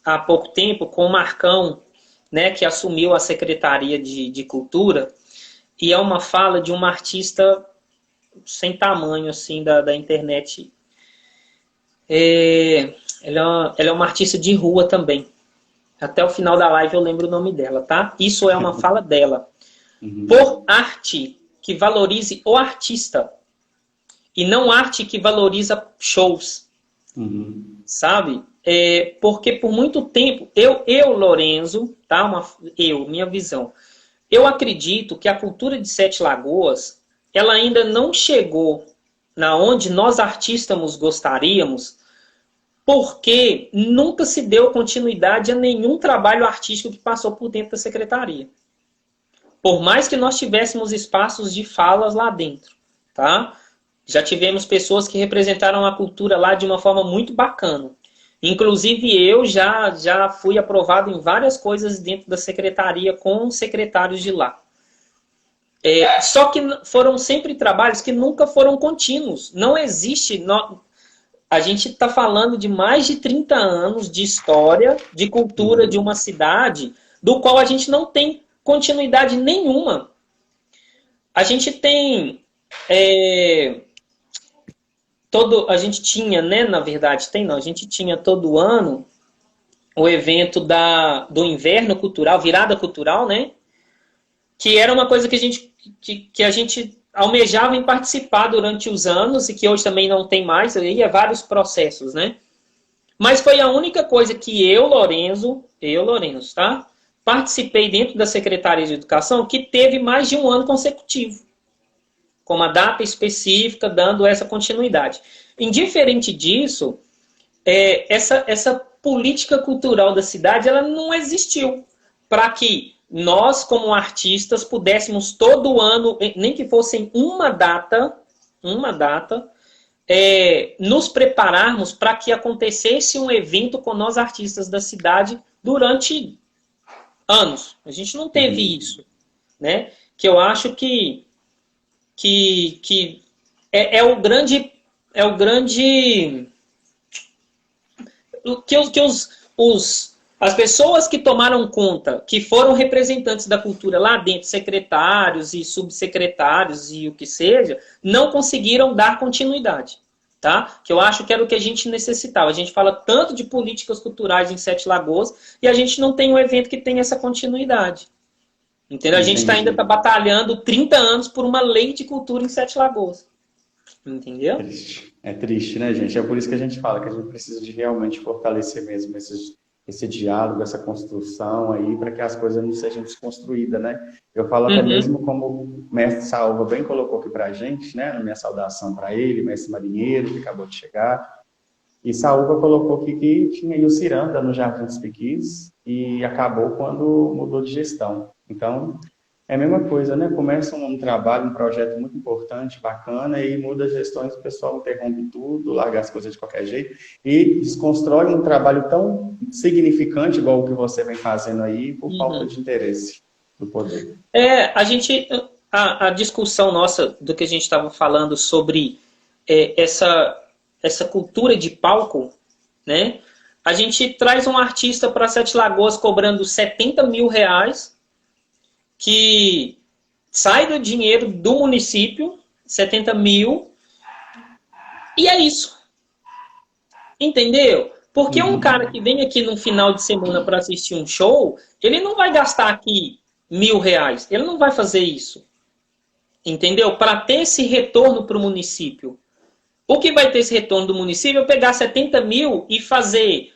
há pouco tempo com o Marcão, né, que assumiu a Secretaria de Cultura, e é uma fala de uma artista sem tamanho, assim, da internet. Ela é uma artista de rua também. Até o final da live eu lembro o nome dela, tá? Isso é uma fala dela. Por arte que valorize o artista e não arte que valoriza shows. Sabe? Porque por muito tempo, Lorenzo, tá? Minha visão. Eu acredito que a cultura de Sete Lagoas, ela ainda não chegou na onde nós artistas gostaríamos, porque nunca se deu continuidade a nenhum trabalho artístico que passou por dentro da secretaria. Por mais que nós tivéssemos espaços de falas lá dentro, tá? Já tivemos pessoas que representaram a cultura lá de uma forma muito bacana. Inclusive eu já fui aprovado em várias coisas dentro da secretaria com secretários de lá. Só que foram sempre trabalhos que nunca foram contínuos. Não existe... A gente está falando de mais de 30 anos de história, de cultura de uma cidade, do qual a gente não tem continuidade nenhuma. A gente tem... a gente tinha, né, na verdade, a gente tinha todo ano o evento do inverno cultural, virada cultural, né, que era uma coisa que a gente almejava em participar durante os anos e que hoje também não tem mais, aí é vários processos, né, mas foi a única coisa que eu, Lorenzo, tá, participei dentro da Secretaria de Educação que teve mais de um ano consecutivo, com uma data específica, dando essa continuidade. Indiferente disso, essa política cultural da cidade, ela não existiu para que nós, como artistas, pudéssemos todo ano, nem que fosse uma data, nos prepararmos para que acontecesse um evento com nós, artistas da cidade, durante anos. A gente não teve isso, né? Que eu acho que é o grande que as pessoas que tomaram conta, que foram representantes da cultura lá dentro, secretários e subsecretários e o que seja, não conseguiram dar continuidade, tá? Que eu acho que era o que a gente necessitava. A gente fala tanto de políticas culturais em Sete Lagoas e a gente não tem um evento que tenha essa continuidade. Entendeu? A gente ainda está batalhando 30 anos por uma lei de cultura em Sete Lagoas. Entendeu? É triste, né, gente? É por isso que a gente fala que a gente precisa de realmente fortalecer mesmo esse diálogo, essa construção aí, para que as coisas não sejam desconstruídas, né? Eu falo até Uhum. mesmo como o mestre Salva bem colocou aqui para a gente, né? Na minha saudação para ele, mestre marinheiro, que acabou de chegar. E Saúva colocou aqui que tinha aí o Ciranda no Jardim dos Piquis e acabou quando mudou de gestão. Então, é a mesma coisa, né? Começa um trabalho, um projeto muito importante, bacana, e muda as gestões, o pessoal interrompe tudo, larga as coisas de qualquer jeito e desconstrói um trabalho tão significante, igual o que você vem fazendo aí, por falta de interesse do poder. A discussão nossa do que a gente estava falando sobre essa cultura de palco, né? A gente traz um artista para Sete Lagoas cobrando R$70 mil, que sai do dinheiro do município, 70 mil, e é isso. Entendeu? Porque um cara que vem aqui no final de semana para assistir um show, ele não vai gastar aqui R$1.000. Ele não vai fazer isso. Entendeu? Para ter esse retorno para o município. O que vai ter esse retorno do município é pegar 70 mil e fazer,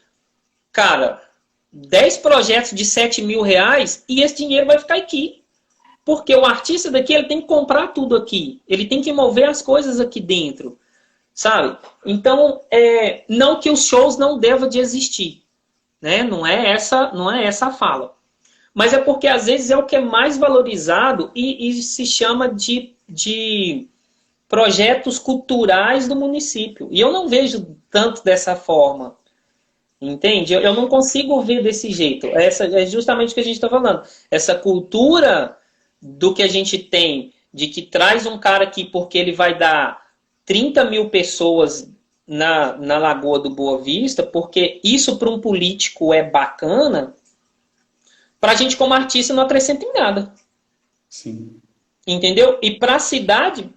cara, 10 projetos de R$7 mil e esse dinheiro vai ficar aqui. Porque o artista daqui ele tem que comprar tudo aqui. Ele tem que mover as coisas aqui dentro. Sabe? Então, não que os shows não devam de existir. Né? Não é essa a fala. Mas é porque às vezes é o que é mais valorizado e se chama de projetos culturais do município. E eu não vejo tanto dessa forma. Entende? Eu não consigo ver desse jeito. Essa é justamente o que a gente está falando. Essa cultura do que a gente tem, de que traz um cara aqui porque ele vai dar 30 mil pessoas na Lagoa do Boa Vista, porque isso para um político é bacana, para a gente como artista não acrescenta em nada. Sim. Entendeu? E para a cidade,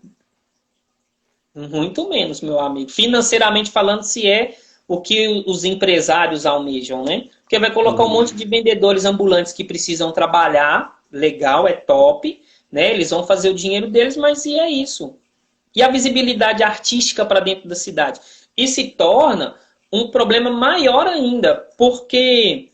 muito menos, meu amigo. Financeiramente falando, se é o que os empresários almejam, né? Porque vai colocar um monte de vendedores ambulantes que precisam trabalhar, legal, é top, né? Eles vão fazer o dinheiro deles, mas e é isso? E a visibilidade artística para dentro da cidade? E se torna um problema maior ainda, porque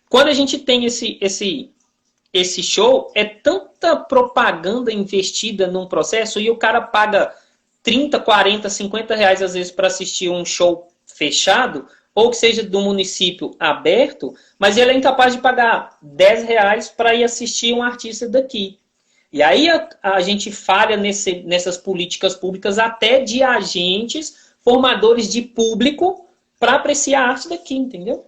quando a gente tem esse show, é tanta propaganda investida num processo e o cara paga 30, 40, 50 reais às vezes para assistir um show fechado, ou que seja do município aberto, mas ele é incapaz de pagar 10 reais para ir assistir um artista daqui. E aí a gente falha nessas políticas públicas até de agentes, formadores de público para apreciar a arte daqui, entendeu?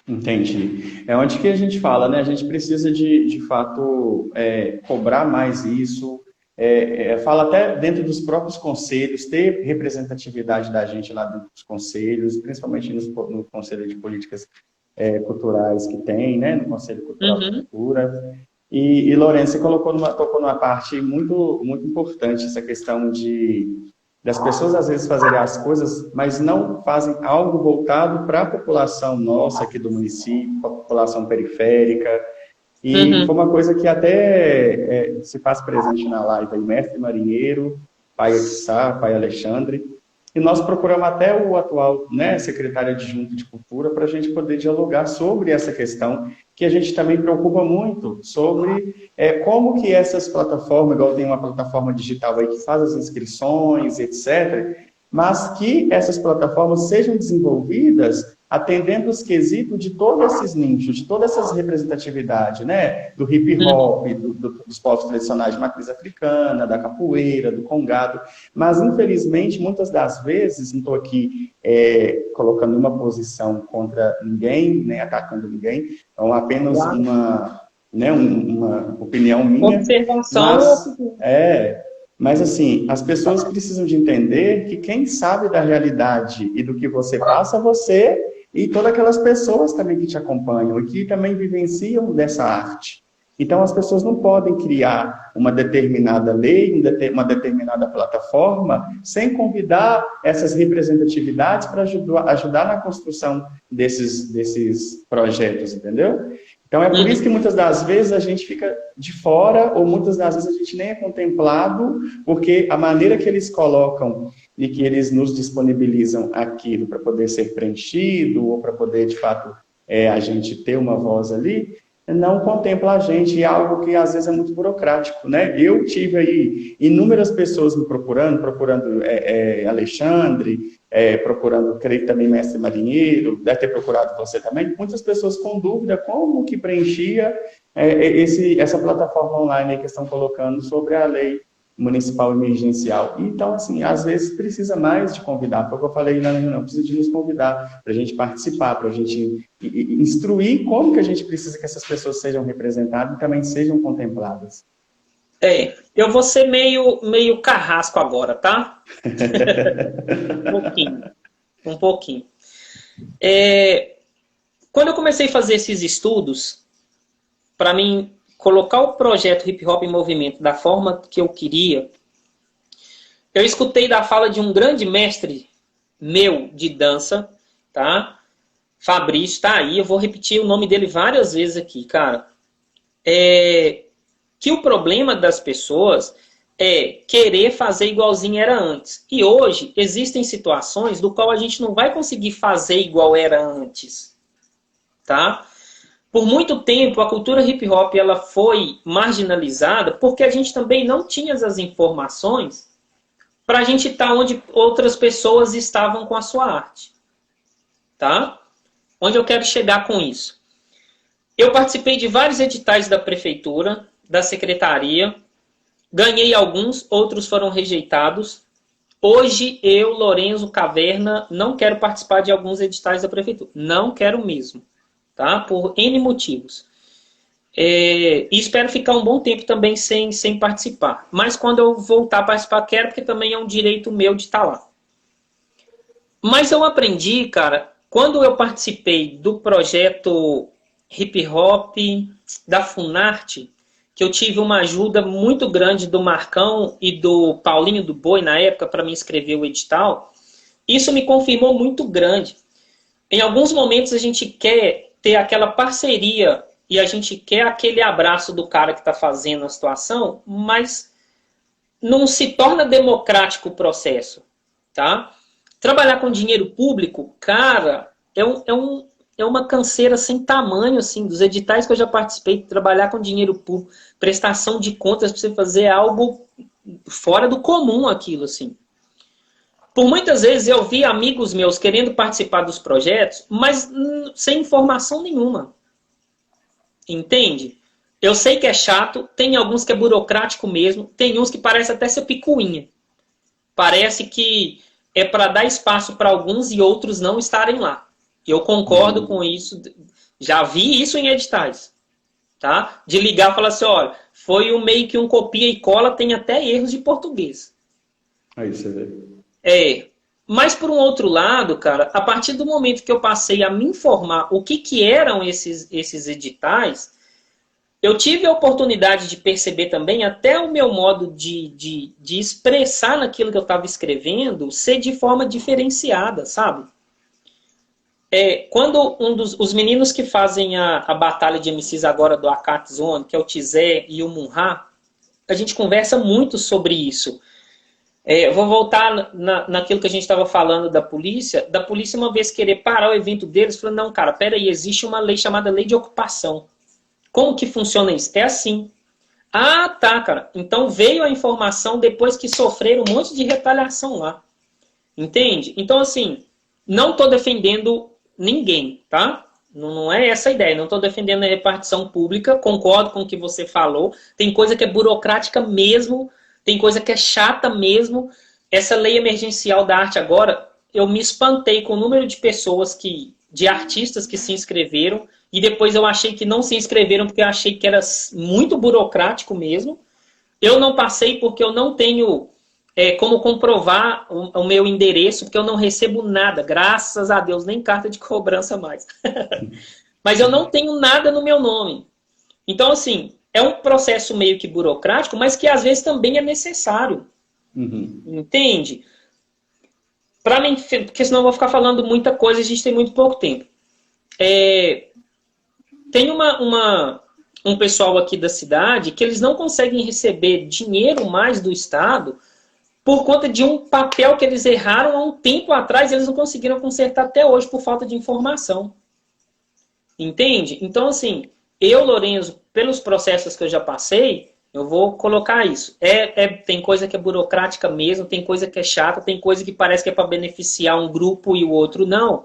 Entendi. É onde que a gente fala, né? A gente precisa de fato, cobrar mais isso. Fala até dentro dos próprios conselhos, ter representatividade da gente lá dentro dos conselhos, principalmente no Conselho de Políticas Culturais que tem, né? No Conselho Cultural da Cultura. E Lourenço, você tocou numa parte muito, muito importante, essa questão das pessoas às vezes fazerem as coisas, mas não fazem algo voltado para a população nossa aqui do município, a população periférica. E foi uma coisa que até se faz presente na live aí, mestre marinheiro, pai Aquissá, pai Alexandre, e nós procuramos até o atual, né, secretário adjunto de Cultura para a gente poder dialogar sobre essa questão, que a gente também preocupa muito sobre como que essas plataformas, igual tem uma plataforma digital aí que faz as inscrições, etc., mas que essas plataformas sejam desenvolvidas atendendo os quesitos de todos esses nichos, de todas essas representatividades, né? Do hip hop, dos povos tradicionais de matriz africana, da capoeira, do congado. Mas, infelizmente, muitas das vezes, não estou aqui colocando uma posição contra ninguém, nem atacando ninguém, então apenas uma opinião minha. Observação. Mas, assim, as pessoas precisam de entender que quem sabe da realidade e do que você passa, você e todas aquelas pessoas também que te acompanham e que também vivenciam dessa arte. Então, as pessoas não podem criar uma determinada lei, uma determinada plataforma, sem convidar essas representatividades para ajudar na construção desses projetos, entendeu? Então, é por isso que muitas das vezes a gente fica de fora, ou muitas das vezes a gente nem é contemplado, porque a maneira que eles colocam e que eles nos disponibilizam aquilo para poder ser preenchido ou para poder, de fato, a gente ter uma voz ali, não contempla a gente, e é algo que às vezes é muito burocrático, né? Eu tive aí inúmeras pessoas me procurando Alexandre, procurando, creio que também Mestre Marinheiro, deve ter procurado você também, muitas pessoas com dúvida como que preenchia essa plataforma online aí que estão colocando sobre a lei municipal emergencial. Então, assim, às vezes precisa mais de convidar, foi o que eu falei lá na reunião, precisa de nos convidar para a gente participar, para a gente instruir como que a gente precisa que essas pessoas sejam representadas e também sejam contempladas. Eu vou ser meio carrasco agora, tá? Um pouquinho. Quando eu comecei a fazer esses estudos, para mim colocar o projeto Hip Hop em Movimento da forma que eu queria, eu escutei da fala de um grande mestre meu de dança, tá? Fabrício, tá aí, eu vou repetir o nome dele várias vezes aqui, cara. Que o problema das pessoas é querer fazer igualzinho era antes. E hoje existem situações do qual a gente não vai conseguir fazer igual era antes, tá? Por muito tempo, a cultura hip hop ela foi marginalizada porque a gente também não tinha as informações para a gente estar onde outras pessoas estavam com a sua arte. Tá? Onde eu quero chegar com isso? Eu participei de vários editais da prefeitura, da secretaria, ganhei alguns, outros foram rejeitados. Hoje, eu, Lorenzo Caverna, não quero participar de alguns editais da prefeitura. Não quero mesmo. Tá? Por N motivos. E espero ficar um bom tempo também sem participar. Mas quando eu voltar a participar, quero, porque também é um direito meu de estar lá. Mas eu aprendi, cara, quando eu participei do projeto Hip Hop da Funarte, que eu tive uma ajuda muito grande do Marcão e do Paulinho do Boi, na época, para me inscrever o edital, isso me confirmou muito grande. Em alguns momentos a gente quer ter aquela parceria e a gente quer aquele abraço do cara que está fazendo a situação, mas não se torna democrático o processo, tá? Trabalhar com dinheiro público, cara, é uma canseira sem tamanho, assim, dos editais que eu já participei, trabalhar com dinheiro público, prestação de contas para você fazer algo fora do comum aquilo, assim. Por muitas vezes eu vi amigos meus querendo participar dos projetos, mas sem informação nenhuma. Entende? Eu sei que é chato, tem alguns que é burocrático mesmo, tem uns que parece até ser picuinha. Parece que é para dar espaço para alguns e outros não estarem lá. Eu concordo com isso, já vi isso em editais. Tá? De ligar e falar assim, olha, foi meio que um copia e cola, tem até erros de português. Aí você vê. Mas por um outro lado, cara, a partir do momento que eu passei a me informar o que eram esses editais, eu tive a oportunidade de perceber também até o meu modo de expressar naquilo que eu estava escrevendo ser de forma diferenciada, sabe? Quando os meninos que fazem a batalha de MCs agora do Akat Zone, que é o Tizé e o Munha, a gente conversa muito sobre isso. Vou voltar naquilo que a gente estava falando da polícia uma vez querer parar o evento deles, falando, não, cara, peraí, existe uma lei chamada Lei de Ocupação. Como que funciona isso? É assim. Ah, tá, cara. Então veio a informação depois que sofreram um monte de retaliação lá. Entende? Então, assim, não estou defendendo ninguém, tá? Não é essa a ideia. Não estou defendendo a repartição pública. Concordo com o que você falou. Tem coisa que é burocrática mesmo. Tem coisa que é chata mesmo. Essa lei emergencial da arte agora, eu me espantei com o número de pessoas de artistas que se inscreveram. E depois eu achei que não se inscreveram porque eu achei que era muito burocrático mesmo. Eu não passei porque eu não tenho como comprovar o meu endereço, porque eu não recebo nada, graças a Deus, nem carta de cobrança mais. Mas eu não tenho nada no meu nome. Então, assim, é um processo meio que burocrático, mas que às vezes também é necessário. Uhum. Entende? Para mim, porque senão eu vou ficar falando muita coisa, a gente tem muito pouco tempo. Tem um pessoal aqui da cidade que eles não conseguem receber dinheiro mais do Estado por conta de um papel que eles erraram há um tempo atrás, eles não conseguiram consertar até hoje por falta de informação. Entende? Então, assim, eu, Lorenzo, pelos processos que eu já passei, eu vou colocar isso. Tem coisa que é burocrática mesmo, tem coisa que é chata, tem coisa que parece que é para beneficiar um grupo e o outro não.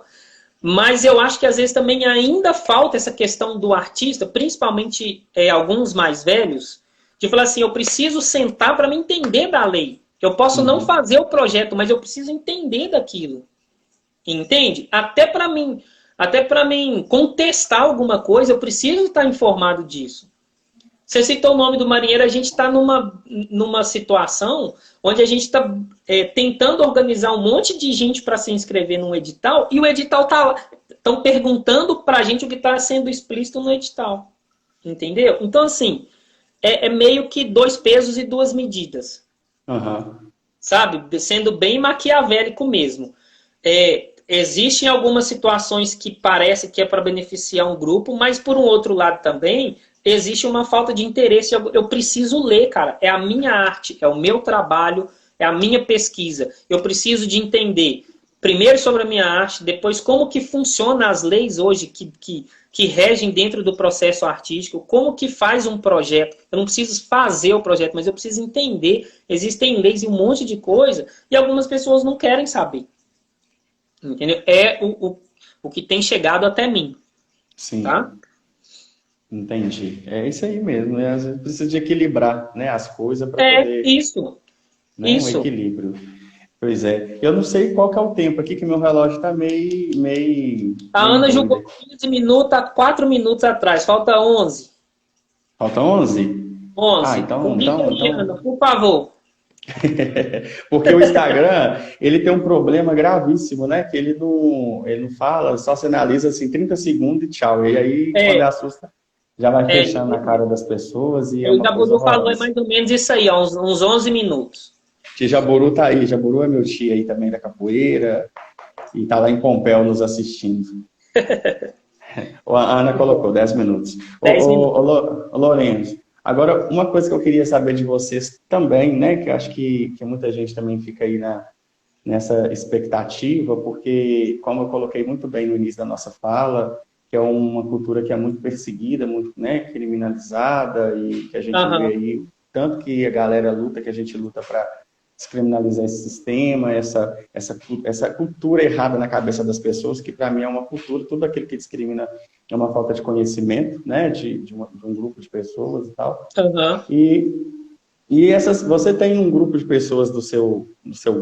Mas eu acho que às vezes também ainda falta essa questão do artista, principalmente alguns mais velhos, de falar assim, eu preciso sentar para me entender da lei. Eu posso não fazer o projeto, mas eu preciso entender daquilo. Entende? Até para mim contestar alguma coisa, eu preciso estar informado disso. Você citou o nome do marinheiro, a gente está numa situação onde a gente está tentando organizar um monte de gente para se inscrever num edital, e o edital está lá. Estão perguntando para a gente o que está sendo explícito no edital. Entendeu? Então, assim, é meio que 2 pesos e 2 medidas. Sabe? Sendo bem maquiavélico mesmo. Existem algumas situações que parece que é para beneficiar um grupo, mas por um outro lado também existe uma falta de interesse. Eu preciso ler, cara. É a minha arte, é o meu trabalho, é a minha pesquisa. Eu preciso de entender, primeiro sobre a minha arte, depois como que funcionam as leis hoje que regem dentro do processo artístico, como que faz um projeto. Eu não preciso fazer o projeto, mas eu preciso entender. Existem leis e um monte de coisa, e algumas pessoas não querem saber. Entendeu? É o que tem chegado até mim. Sim. Tá? Entendi. É isso aí mesmo, né? Às vezes precisa de equilibrar, né, as coisas para poder... Isso. Né, um equilíbrio. Pois é. Eu não sei qual que é o tempo aqui, que meu relógio está meio... A Ana jogou 15 minutos há 4 minutos atrás. Falta 11. Falta 11? 11. Ah, então... Ana, por favor. Porque o Instagram, ele tem um problema gravíssimo, né? Que ele não fala, só sinaliza assim 30 segundos e tchau. E aí, quando assusta, já vai fechando na cara das pessoas. E o Jaburu falou mais ou menos isso aí, uns 11 minutos. Tia Jaburu tá aí. Jaburu é meu tio aí também da capoeira. E tá lá em Pompéu nos assistindo. A Ana colocou 10 minutos. 10 minutos. Lourenço, agora, uma coisa que eu queria saber de vocês também, né, que eu acho que muita gente também fica aí nessa expectativa, porque, como eu coloquei muito bem no início da nossa fala, que é uma cultura que é muito perseguida, muito, né, criminalizada, e que a gente vê aí, tanto que a galera luta, que a gente luta para descriminalizar esse sistema, essa cultura errada na cabeça das pessoas, que para mim é uma cultura, tudo aquilo que discrimina é uma falta de conhecimento, né, de um grupo de pessoas e tal. E você tem um grupo de pessoas do seu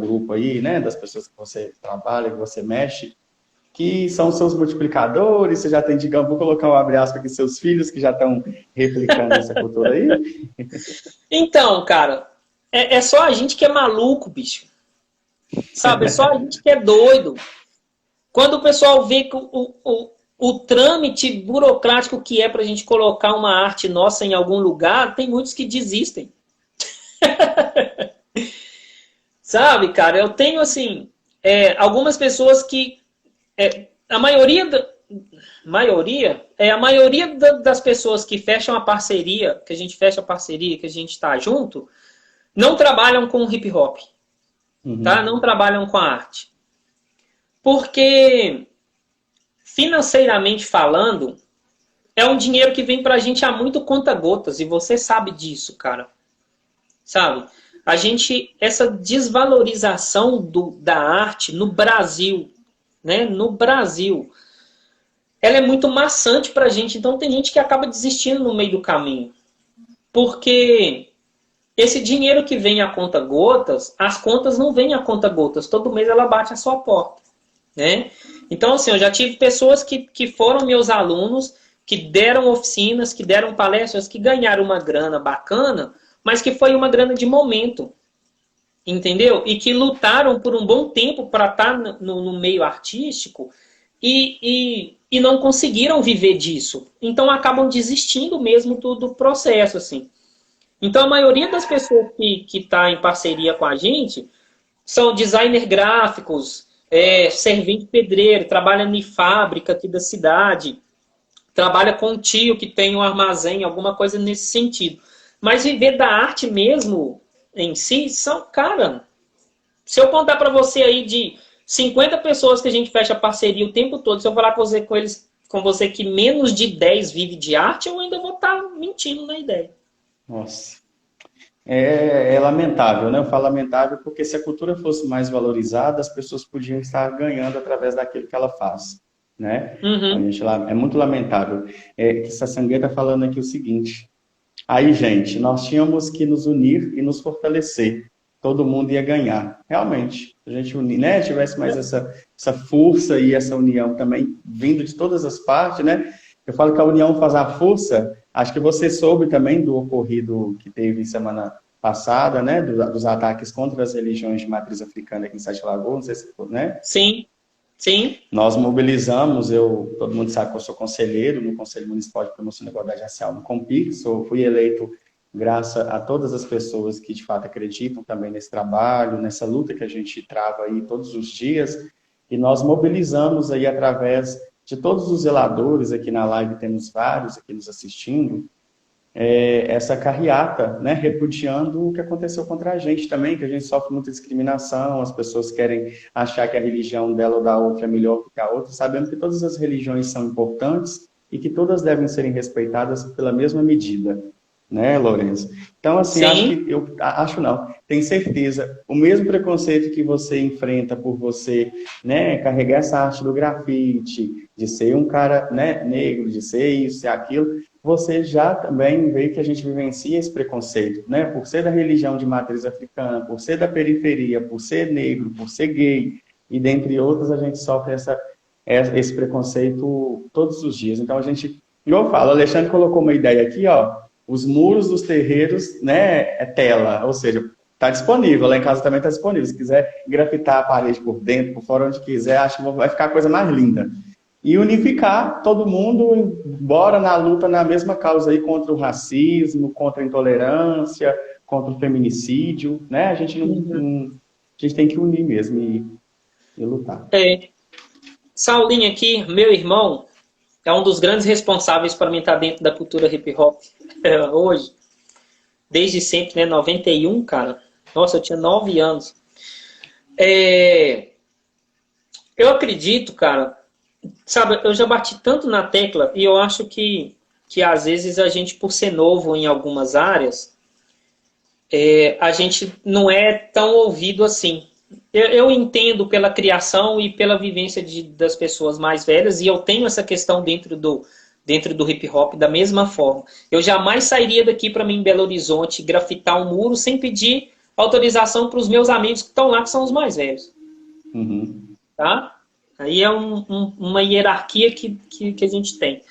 grupo aí, né, das pessoas que você trabalha, que você mexe, que são seus multiplicadores, você já tem, digamos, vou colocar um abre aspas aqui, seus filhos que já estão replicando essa cultura aí? Então, cara, é só a gente que é maluco, bicho. Sabe? É só a gente que é doido. Quando o pessoal vê que o trâmite burocrático que é para a gente colocar uma arte nossa em algum lugar, tem muitos que desistem. Sabe, cara? Eu tenho, assim, algumas pessoas que... a maioria das pessoas que fecham a parceria, que a gente fecha a parceria, que a gente está junto, não trabalham com hip hop, tá? Não trabalham com a arte. Porque, financeiramente falando, é um dinheiro que vem pra gente a muito conta-gotas, e você sabe disso, cara. Sabe? Essa desvalorização da arte no Brasil, né? No Brasil, ela é muito maçante pra gente, então tem gente que acaba desistindo no meio do caminho. Porque esse dinheiro que vem a conta-gotas, as contas não vêm a conta-gotas. Todo mês ela bate a sua porta. Né? Então, assim, eu já tive pessoas que foram meus alunos, que deram oficinas, que deram palestras, que ganharam uma grana bacana, mas que foi uma grana de momento. Entendeu? E que lutaram por um bom tempo para estar no meio artístico e não conseguiram viver disso. Então, acabam desistindo mesmo do processo, assim. Então, a maioria das pessoas que está em parceria com a gente são designers gráficos, servente pedreiro, trabalha em fábrica aqui da cidade, trabalha com um tio que tem um armazém, alguma coisa nesse sentido. Mas viver da arte mesmo em si, cara, Se eu contar para você aí de 50 pessoas que a gente fecha parceria o tempo todo, se eu falar com você que menos de 10 vive de arte, eu ainda vou estar mentindo na ideia. Nossa. É lamentável, né? Eu falo lamentável porque se a cultura fosse mais valorizada, as pessoas podiam estar ganhando através daquilo que ela faz, né? A Uhum. gente, é muito lamentável. Que essa sangueira está falando aqui o seguinte. Aí, gente, nós tínhamos que nos unir e nos fortalecer. Todo mundo ia ganhar. Realmente, se a gente unir, né? Tivesse mais essa força e essa união também vindo de todas as partes, né? Eu falo que a união faz a força. Acho que você soube também do ocorrido que teve semana passada, né? Dos ataques contra as religiões de matriz africana aqui em Sete Lagoas, não sei se, né? Sim, sim. Nós mobilizamos, todo mundo sabe que eu sou conselheiro no Conselho Municipal de Promoção da Igualdade Racial no COMPIC, fui eleito graças a todas as pessoas que de fato acreditam também nesse trabalho, nessa luta que a gente trava aí todos os dias, e nós mobilizamos aí através de todos os zeladores, aqui na live temos vários aqui nos assistindo, essa carreata, né, repudiando o que aconteceu contra a gente também, que a gente sofre muita discriminação, as pessoas querem achar que a religião dela ou da outra é melhor que a outra, sabendo que todas as religiões são importantes e que todas devem serem respeitadas pela mesma medida, né, Lourenço? Então, assim, Sim. acho não, tenho certeza, o mesmo preconceito que você enfrenta por você, né, carregar essa arte do grafite, de ser um cara, né, negro, de ser isso e aquilo, você já também vê que a gente vivencia esse preconceito, né? Por ser da religião de matriz africana, por ser da periferia, por ser negro, por ser gay, e dentre outros, a gente sofre esse preconceito todos os dias. Então, igual eu falo, o Alexandre colocou uma ideia aqui, ó, os muros dos terreiros, né, é tela, ou seja, está disponível, lá em casa também está disponível. Se quiser grafitar a parede por dentro, por fora, onde quiser, acho que vai ficar a coisa mais linda. E unificar todo mundo, bora na luta na mesma causa aí contra o racismo, contra a intolerância, contra o feminicídio, né? A gente a gente tem que unir mesmo e lutar. Saulinho aqui, meu irmão, é um dos grandes responsáveis para mim estar dentro da cultura hip hop hoje. Desde sempre, né? 91, cara. Nossa, eu tinha 9 anos. Eu acredito, cara, sabe, eu já bati tanto na tecla e eu acho que às vezes a gente, por ser novo em algumas áreas, a gente não é tão ouvido assim. Eu entendo pela criação e pela vivência das pessoas mais velhas, e eu tenho essa questão dentro do hip hop da mesma forma. Eu jamais sairia daqui para mim em Belo Horizonte grafitar um muro sem pedir autorização para os meus amigos que estão lá, que são os mais velhos. Uhum. Tá? Aí é uma hierarquia que a gente tem.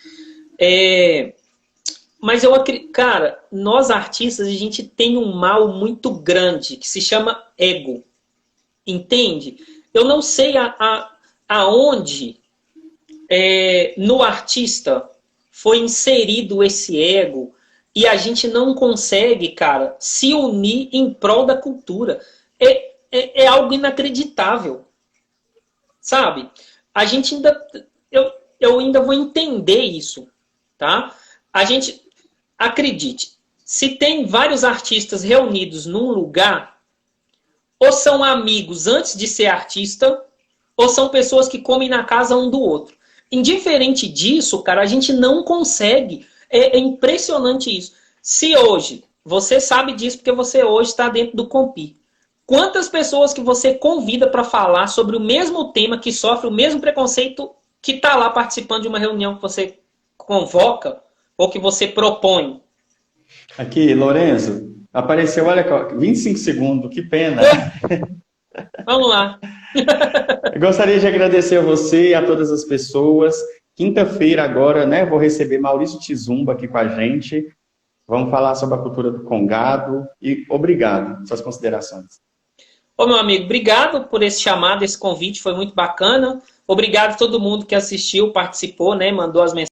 Mas eu acredito, cara, nós artistas, a gente tem um mal muito grande que se chama ego. Entende? Eu não sei aonde no artista foi inserido esse ego e a gente não consegue, cara, se unir em prol da cultura. É algo inacreditável. Sabe? A gente ainda... Eu ainda vou entender isso, tá? A gente... Acredite, se tem vários artistas reunidos num lugar, ou são amigos antes de ser artista, ou são pessoas que comem na casa um do outro. Indiferente disso, cara, a gente não consegue. É impressionante isso. Se hoje, você sabe disso porque você hoje está dentro do Compi. Quantas pessoas que você convida para falar sobre o mesmo tema, que sofre o mesmo preconceito, que está lá participando de uma reunião que você convoca ou que você propõe? Aqui, Lourenço, apareceu, olha, 25 segundos, que pena. Vamos lá. Eu gostaria de agradecer a você e a todas as pessoas. Quinta-feira agora, né, vou receber Maurício Tizumba aqui com a gente. Vamos falar sobre a cultura do Congado. E obrigado, suas considerações. Ô, meu amigo, obrigado por esse chamado, esse convite, foi muito bacana. Obrigado a todo mundo que assistiu, participou, né, mandou as mensagens.